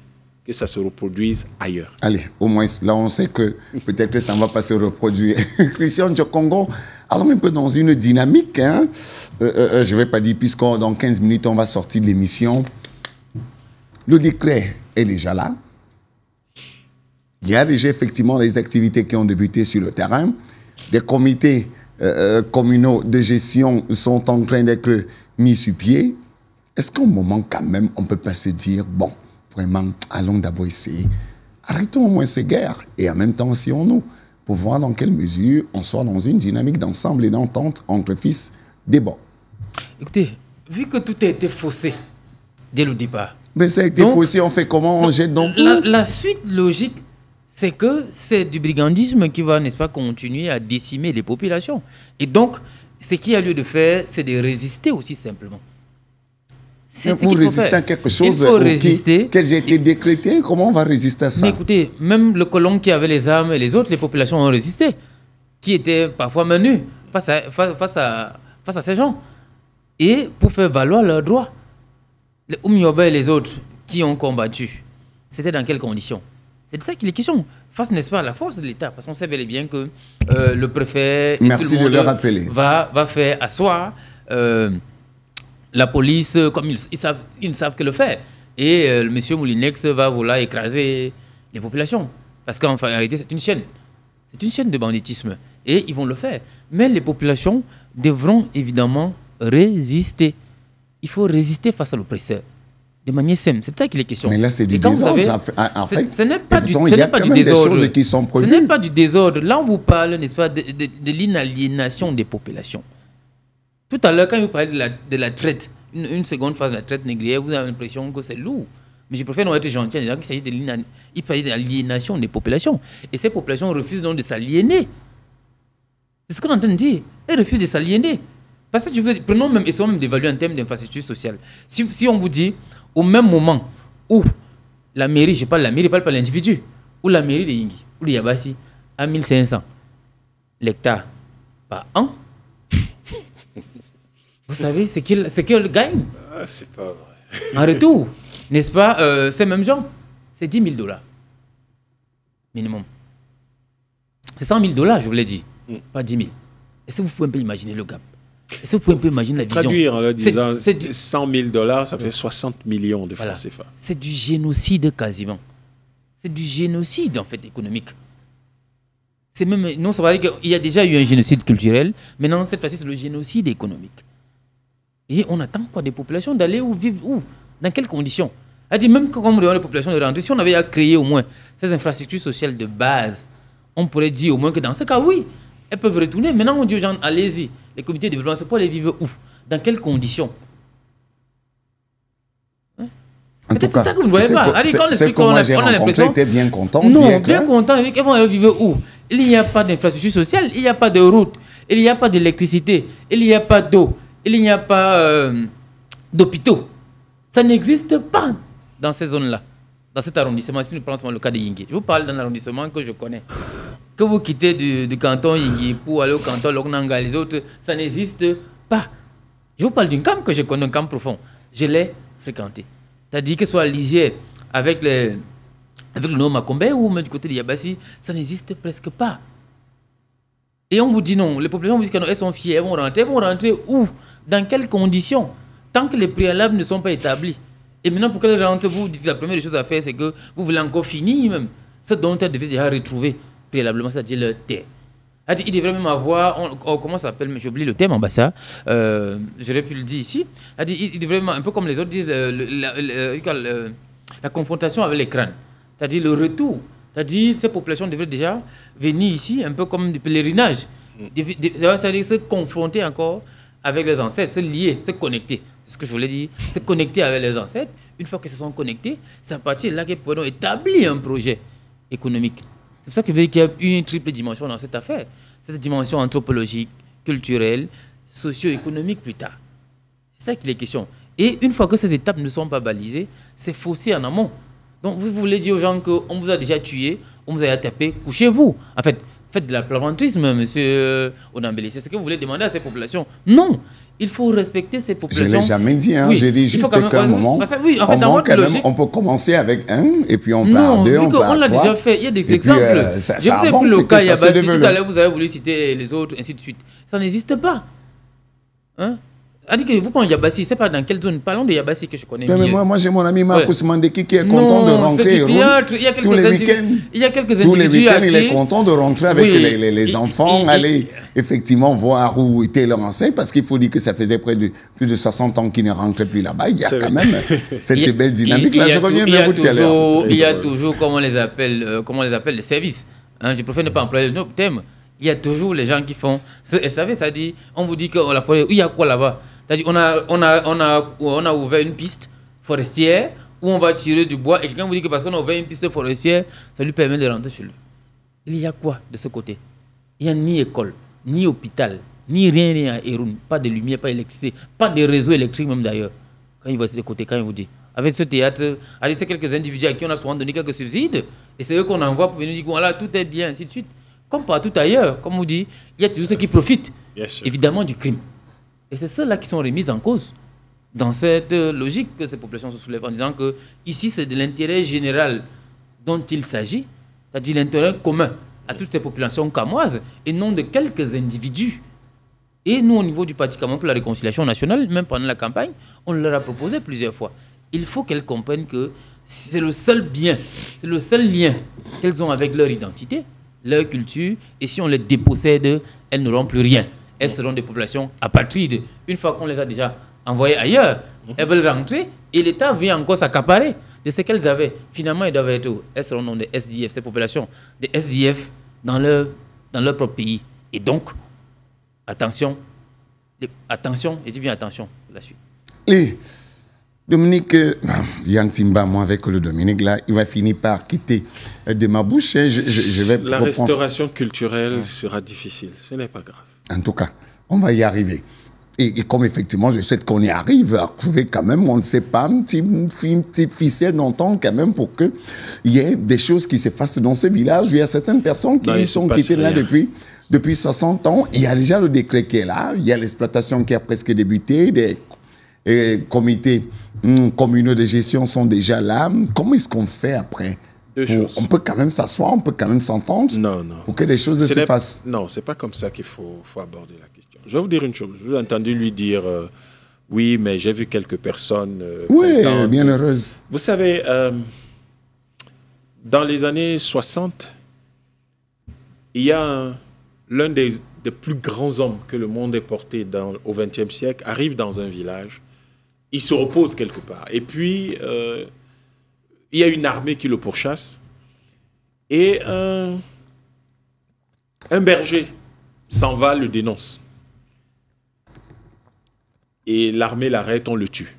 que ça se reproduise ailleurs. Allez, au moins, là, on sait que peut-être que ça ne va pas se reproduire. Christian Djokongo, allons un peu dans une dynamique. Hein. Je ne vais pas dire, puisque dans 15 minutes, on va sortir de l'émission. Le décret est déjà là. Il y a déjà effectivement des activités qui ont débuté sur le terrain. Des comités communaux de gestion sont en train d'être mis sur pied. Est-ce qu'au moment, quand même, on ne peut pas se dire, bon, vraiment, allons d'abord essayer. Arrêtons au moins ces guerres et en même temps, asseyons-nous pour voir dans quelle mesure on soit dans une dynamique d'ensemble et d'entente entre fils des bons. Écoutez, vu que tout a été faussé dès le départ. Mais ça a été faussé, on fait comment? On jette dans tout? La suite logique, c'est que c'est du brigandisme qui va, n'est-ce pas, continuer à décimer les populations. Et donc, ce qu'il y a lieu de faire, c'est de résister aussi simplement. C'est pour résister à quelque chose qui a été décrété, comment on va résister à ça? Mais écoutez, même le colon qui avait les armes et les autres, les populations ont résisté, qui étaient parfois menus face à ces gens. Et pour faire valoir leurs droits. Les Oumioba et les autres qui ont combattu, c'était dans quelles conditions? C'est de ça qu'il est question. Face, n'est-ce pas, à la force de l'État. Parce qu'on sait bel et bien que le préfet et tout le monde de le rappeler. Va faire asseoir la police comme ils ne savent que le faire. Et le monsieur Moulinex va vouloir écraser les populations. Parce qu'en réalité, c'est une chaîne. C'est une chaîne de banditisme. Et ils vont le faire. Mais les populations devront évidemment résister. Il faut résister face à l'oppresseur. De manière simple. C'est de ça qu'il est question. Mais là, c'est du désordre. En fait, ce n'est pas du désordre. Ce n'est pas du désordre. Là, on vous parle, n'est-ce pas, de l'inaliénation des populations. Tout à l'heure, quand vous parlez de la traite, une seconde phase de la traite négrière, vous avez l'impression que c'est lourd. Mais je préfère non être gentil en disant qu'il s'agit de l'aliénation des populations. Et ces populations refusent donc de s'aliéner. C'est ce qu'on entend dire. Elles refusent de s'aliéner. Parce que je vous dis, prenons même, essayons même d'évaluer en termes d'infrastructure sociale. Si on vous dit, au même moment où la mairie, je parle de la mairie, je parle pas de l'individu, où la mairie de Yingi, ou de Yabassi, à 1500 l'hectare par an, vous savez ce qu'elle gagne. Ah, c'est pas vrai. En retour, n'est-ce pas, ces mêmes gens, c'est $10 000. Minimum. C'est $100 000, je vous l'ai dit, pas 10 000. Est-ce que vous pouvez un peu imaginer le gap? Est-ce que vous pouvez un peu imaginer la vision? Traduire en leur disant $100 000, ça fait 60 millions de francs CFA. C'est du génocide quasiment. C'est du génocide en fait économique. C'est même, non, ça veut dire qu'il y a déjà eu un génocide culturel, maintenant cette fois-ci c'est le génocide économique. Et on attend quoi des populations d'aller où vivre où? Dans quelles conditions? Elle dit même quand on demande les populations de rentrer, si on avait à créer au moins ces infrastructures sociales de base, on pourrait dire au moins que dans ce cas, oui, elles peuvent retourner. Maintenant on dit aux gens, allez-y. Les comités de développement, c'est pour les vivre où? Dans quelles conditions? Peut-être c'est ça que vous ne voyez pas. C'est que moi j'ai rencontré, était bien content. Non, bien content. Ils vont vivre où? Il n'y a pas d'infrastructure sociale, il n'y a pas de route, il n'y a pas d'électricité, il n'y a pas d'eau, il n'y a pas d'hôpitaux. Ça n'existe pas dans ces zones-là, dans cet arrondissement. Si nous prenons le cas de Yingi, je vous parle d'un arrondissement que je connais. Que vous quittez du canton Yingi pour aller au canton Loknanga, les autres, ça n'existe pas. Je vous parle d'un camp que je connais, un camp profond. Je l'ai fréquenté. C'est-à-dire que ce soit à Lisière, avec le nom Makombe ou même du côté de Yabassi, ça n'existe presque pas. Et on vous dit non, les populations vous disent qu'elles sont fières, elles vont rentrer où? Dans quelles conditions? Tant que les préalables ne sont pas établis. Et maintenant, pour qu'elles rentrent, vous dites que la première chose à faire, c'est que vous voulez encore finir même ce dont elles devaient déjà retrouver préalablement, c'est-à-dire leur terre. Il devrait même avoir, comment ça s'appelle, mais j'oublie le terme en bas ça, j'aurais pu le dire ici, il devrait même, un peu comme les autres disent, la confrontation avec les crânes, c'est-à-dire le retour C'est-à-dire ces populations devraient déjà venir ici un peu comme du pèlerinage. C'est-à-dire se confronter encore avec les ancêtres, se lier, se connecter. C'est ce que je voulais dire. Se connecter avec les ancêtres. Une fois qu'ils se sont connectés, c'est à partir de là qu'ils pourront établir un projet économique. C'est pour ça qu'il y a une triple dimension dans cette affaire. Cette dimension anthropologique, culturelle, socio-économique plus tard. C'est ça qu'il est question. Et une fois que ces étapes ne sont pas balisées, c'est faussé en amont. Donc vous voulez dire aux gens qu'on vous a déjà tué, on vous a tapé, couchez-vous. En fait, faites de la plaisanterisme, monsieur Onambele. C'est ce que vous voulez demander à ces populations. Non, il faut respecter ces populations. Je ne l'ai jamais dit, hein. Oui, j'ai dit juste qu'à un moment, oui, en fait, dans votre logique, on peut commencer avec un, et puis on part deux, on part trois. On l'a déjà fait, il y a des exemples. Je vous ai pris le cas Yabassi, tout à l'heure vous avez voulu citer les autres, ainsi de suite. Ça n'existe pas. Hein? C'est-à-dire que vous prenez Yabassi, c'est pas dans quelle zone? Parlons de Yabassi que je connais mieux. Mais moi j'ai mon ami Marcus Mandeki qui est content de rentrer tous les week-ends. Il y a quelques tous les week-ends, il est content de rentrer avec les enfants, aller effectivement voir où était leur enseigne, parce qu'il faut dire que ça faisait plus de 60 ans qu'ils ne rentraient plus là-bas. Il y a quand même cette belle dynamique. Là, je reviens vers vous tout à l'heure. Il y a toujours, comment on les appelle, les services. Je préfère ne pas employer le terme. Il y a toujours les gens qui font. Vous savez, ça dit, on vous dit qu'il y a quoi là-bas? C'est-à-dire, on a ouvert une piste forestière où on va tirer du bois et quelqu'un vous dit que parce qu'on a ouvert une piste forestière, ça lui permet de rentrer chez lui. Il y a quoi de ce côté? Il n'y a ni école, ni hôpital, ni rien à Héroun. Pas de lumière, pas d'électricité, pas de réseau électrique même d'ailleurs. Quand il voit de ce côté, quand il vous dit. Avec ce théâtre, c'est quelques individus à qui on a souvent donné quelques subsides et c'est eux qu'on envoie pour venir dire voilà, tout est bien, ainsi de suite. Comme partout ailleurs, comme on dit, il y a toujours ceux qui profitent, évidemment, du crime. Et c'est ceux-là qui sont remis en cause dans cette logique que ces populations se soulèvent en disant que ici, c'est de l'intérêt général dont il s'agit, c'est-à-dire l'intérêt commun à toutes ces populations camoises et non de quelques individus. Et nous, au niveau du Parti Cameroun pour la réconciliation nationale, même pendant la campagne, on leur a proposé plusieurs fois. Il faut qu'elles comprennent que c'est le seul bien, c'est le seul lien qu'elles ont avec leur identité, leur culture, et si on les dépossède, elles n'auront plus rien. Elles seront des populations apatrides. Une fois qu'on les a déjà envoyées ailleurs, elles veulent rentrer et l'État vient encore s'accaparer de ce qu'elles avaient. Finalement, elles doivent être où? Elles seront dans des SDF, ces populations, des SDF dans leur propre pays. Et donc, attention, et dis bien attention, la suite. Et Dominique, Yann Simba, moi avec le Dominique, là, il va finir par quitter de ma bouche. Je vais la restauration culturelle sera difficile, ce n'est pas grave. En tout cas, on va y arriver. Et comme effectivement, je souhaite qu'on y arrive à trouver quand même, on ne sait pas, une petite ficelle d'entendre quand même pour qu'il y ait des choses qui se fassent dans ce village. Il y a certaines personnes qui sont quittées là depuis 60 ans. Il y a déjà le décret qui est là. Il y a l'exploitation qui a presque débuté. Des comités communaux de gestion sont déjà là. Comment est-ce qu'on fait après? On peut quand même s'asseoir, on peut quand même s'entendre pour que les choses se fassent. Non, ce n'est pas comme ça qu'il faut aborder la question. Je vais vous dire une chose. Je vous ai entendu lui dire oui, mais j'ai vu quelques personnes. Oui, bien heureuses. Vous savez, dans les années 60, il y a l'un des plus grands hommes que le monde ait porté au XXe siècle arrive dans un village. Il se repose quelque part. Et puis, il y a une armée qui le pourchasse. Et un berger s'en va, le dénonce. Et l'armée l'arrête, on le tue.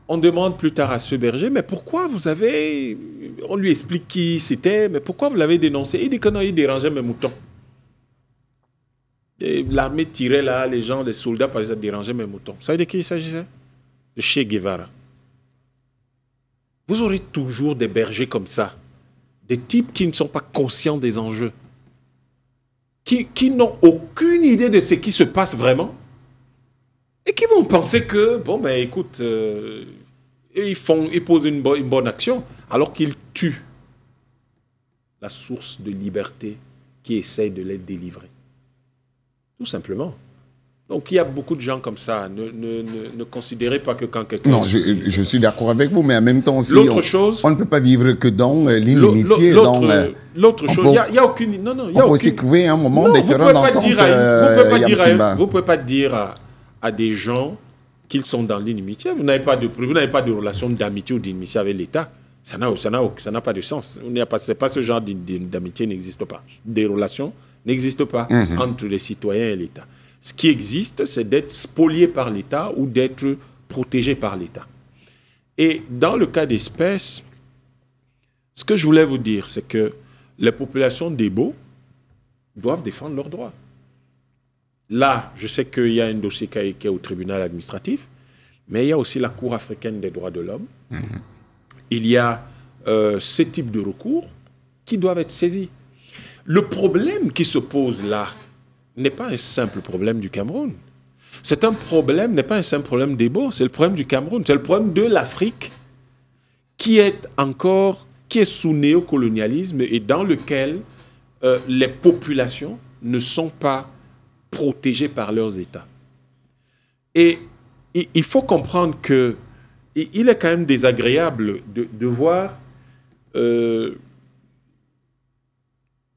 On demande plus tard à ce berger, mais pourquoi vous avez... On lui explique qui c'était, mais pourquoi vous l'avez dénoncé? Il dit que non, il dérangeait mes moutons. L'armée tirait là, les gens, les soldats, parce que ça dérangeait mes moutons. Vous savez de qui il s'agissait? De Che Guevara. Vous aurez toujours des bergers comme ça, des types qui ne sont pas conscients des enjeux, qui n'ont aucune idée de ce qui se passe vraiment, et qui vont penser que, bon, ben écoute, ils posent une bonne action, alors qu'ils tuent la source de liberté qui essaye de les délivrer. Tout simplement. Donc, il y a beaucoup de gens comme ça. Ne considérez pas que quand quelqu'un... Non, je suis d'accord avec vous, mais en même temps aussi, on ne peut pas vivre que dans l'inimitié. L'autre chose, il n'y a aucune... Non, il y a on peut aussi trouver un moment d'éclairage d'entente. Vous ne pouvez pas dire à des gens qu'ils sont dans l'inimitié. Vous n'avez pas de relation d'amitié ou d'inimitié avec l'État. Ça n'a pas de sens. C'est pas ce genre d'amitié n'existe pas. Des relations n'existent pas entre les citoyens et l'État. Ce qui existe, c'est d'être spolié par l'État ou d'être protégé par l'État. Et dans le cas d'espèce, ce que je voulais vous dire, c'est que les populations d'Ebo doivent défendre leurs droits. Là, je sais qu'il y a un dossier qui est au tribunal administratif, mais il y a aussi la Cour africaine des droits de l'homme. Il y a ce type de recours qui doivent être saisis. Le problème qui se pose là n'est pas un simple problème du Cameroun. C'est un problème, n'est pas un simple problème d'Ebo, c'est le problème du Cameroun, c'est le problème de l'Afrique qui est sous néocolonialisme et dans lequel les populations ne sont pas protégées par leurs États. Et il faut comprendre que il est quand même désagréable de voir un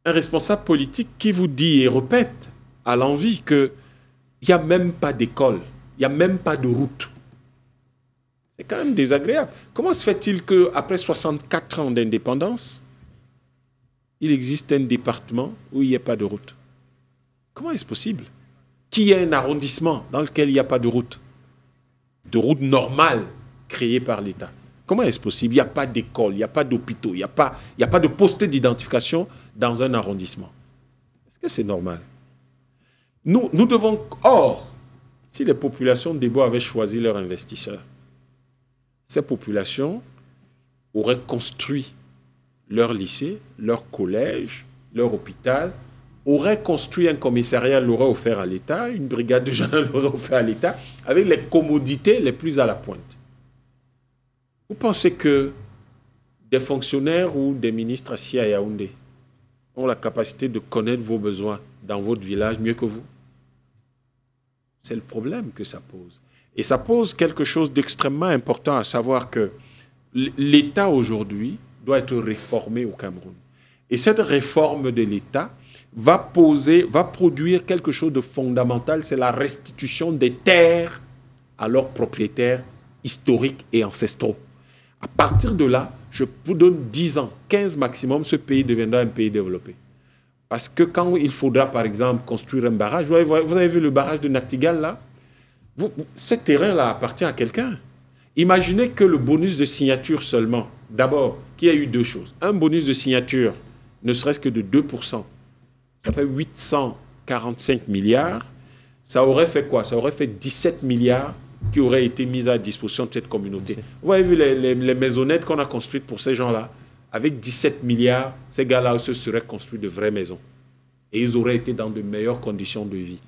responsable politique qui vous dit et répète à l'envi qu'il n'y a même pas d'école, il n'y a même pas de route. C'est quand même désagréable. Comment se fait-il qu'après 64 ans d'indépendance, il existe un département où il n'y a pas de route? Comment est-ce possible? Qu'il y ait un arrondissement dans lequel il n'y a pas de route normale créée par l'État? Comment est-ce possible? Il n'y a pas d'école, il n'y a pas d'hôpitaux, il n'y a pas de poste d'identification dans un arrondissement. Est-ce que c'est normal? Nous devons... Or, si les populations d'Ebo avaient choisi leurs investisseurs, ces populations auraient construit leur lycée, leur collège, leur hôpital, auraient construit un commissariat, l'auraient offert à l'État, une brigade de gendarmerie l'aurait offert à l'État, avec les commodités les plus à la pointe. Vous pensez que des fonctionnaires ou des ministres assis à Yaoundé ont la capacité de connaître vos besoins dans votre village mieux que vous? C'est le problème que ça pose. Et ça pose quelque chose d'extrêmement important, à savoir que l'État aujourd'hui doit être réformé au Cameroun. Et cette réforme de l'État va produire quelque chose de fondamental, c'est la restitution des terres à leurs propriétaires historiques et ancestraux. À partir de là, je vous donne 10 ans, 15 maximum, ce pays deviendra un pays développé. Parce que quand il faudra, par exemple, construire un barrage, vous avez vu le barrage de Nachtigal, là? Ce terrain-là appartient à quelqu'un. Imaginez que le bonus de signature seulement, d'abord, qu'il y a eu deux choses. Un bonus de signature, ne serait-ce que de 2%. Ça fait 845 milliards. Ça aurait fait quoi? Ça aurait fait 17 milliards qui auraient été mis à disposition de cette communauté. Vous avez vu les maisonnettes qu'on a construites pour ces gens-là? Avec 17 milliards, ces gars-là se seraient construits de vraies maisons. Et ils auraient été dans de meilleures conditions de vie.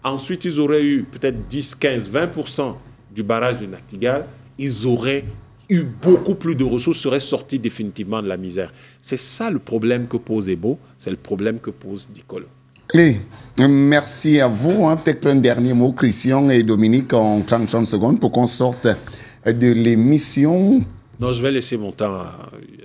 Ensuite, ils auraient eu peut-être 10, 15, 20% du barrage de Nachtigal. Ils auraient eu beaucoup plus de ressources, seraient sortis définitivement de la misère. C'est ça le problème que pose Ebo, c'est le problème que pose Dikolo. Allez, merci à vous. Peut-être un dernier mot, Christian et Dominique, en 30 secondes pour qu'on sorte de l'émission. Non, je vais laisser mon temps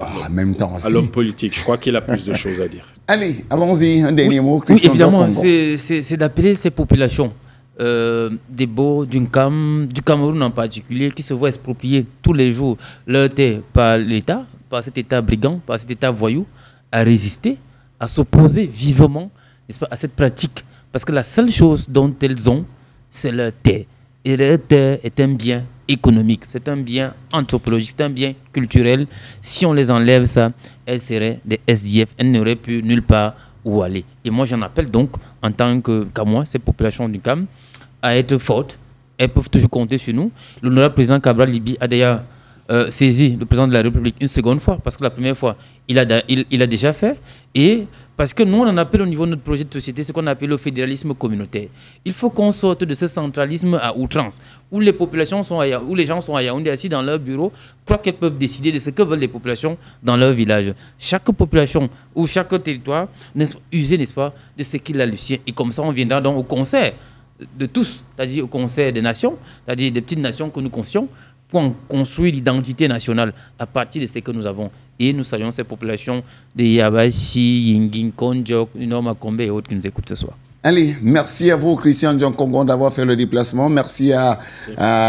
à l'homme politique. Je crois qu'il a plus de choses à dire. Allez, allons-y. Un dernier mot, Christian. Oui, évidemment, c'est d'appeler ces populations d'Ebo, du Cameroun en particulier, qui se voient exproprier tous les jours leur terre par l'État, par cet État brigand, par cet État voyou, à résister, à s'opposer vivement, n'est-ce pas, à cette pratique. Parce que la seule chose dont elles ont, c'est leur terre. Et leur terre est un bien économique, c'est un bien anthropologique, c'est un bien culturel. Si on les enlève ça, elles seraient des SDF, elles n'auraient plus nulle part où aller. Et moi, j'en appelle donc, en tant qu'à moi, ces populations du CAM, à être fortes. Elles peuvent toujours compter sur nous. L'honorable président Cabral Libi a d'ailleurs saisi le président de la République une seconde fois, parce que la première fois, il a déjà fait. Et parce que nous, on en appelle au niveau de notre projet de société ce qu'on appelle le fédéralisme communautaire. Il faut qu'on sorte de ce centralisme à outrance, où les populations sont où les gens sont à Yaoundé assis dans leur bureau, croient qu'elles peuvent décider de ce que veulent les populations dans leur village. Chaque population ou chaque territoire user, n'est-ce pas, de ce qu'il a le sien. Et comme ça, on viendra donc au concert de tous, c'est-à-dire au concert des nations, c'est-à-dire des petites nations que nous construisons, pour construire l'identité nationale à partir de ce que nous avons. Et nous saluons ces populations de Yabashi, Yingin, Kondiok, Nord Makombe et autres qui nous écoutent ce soir. Allez, merci à vous, Christian Dionkongon, d'avoir fait le déplacement. Merci à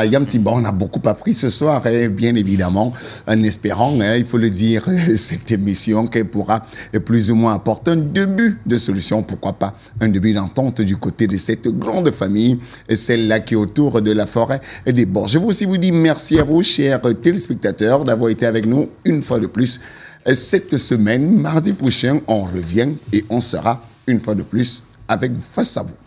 Yam Timba. On a beaucoup appris ce soir, bien évidemment, en espérant, il faut le dire, cette émission qu'elle pourra plus ou moins apporter un début de solution, pourquoi pas un début d'entente du côté de cette grande famille, celle-là qui est autour de la forêt des bords. Je veux aussi vous dire merci à vous, chers téléspectateurs, d'avoir été avec nous une fois de plus cette semaine. Mardi prochain, on revient et on sera une fois de plus avec Face à vous.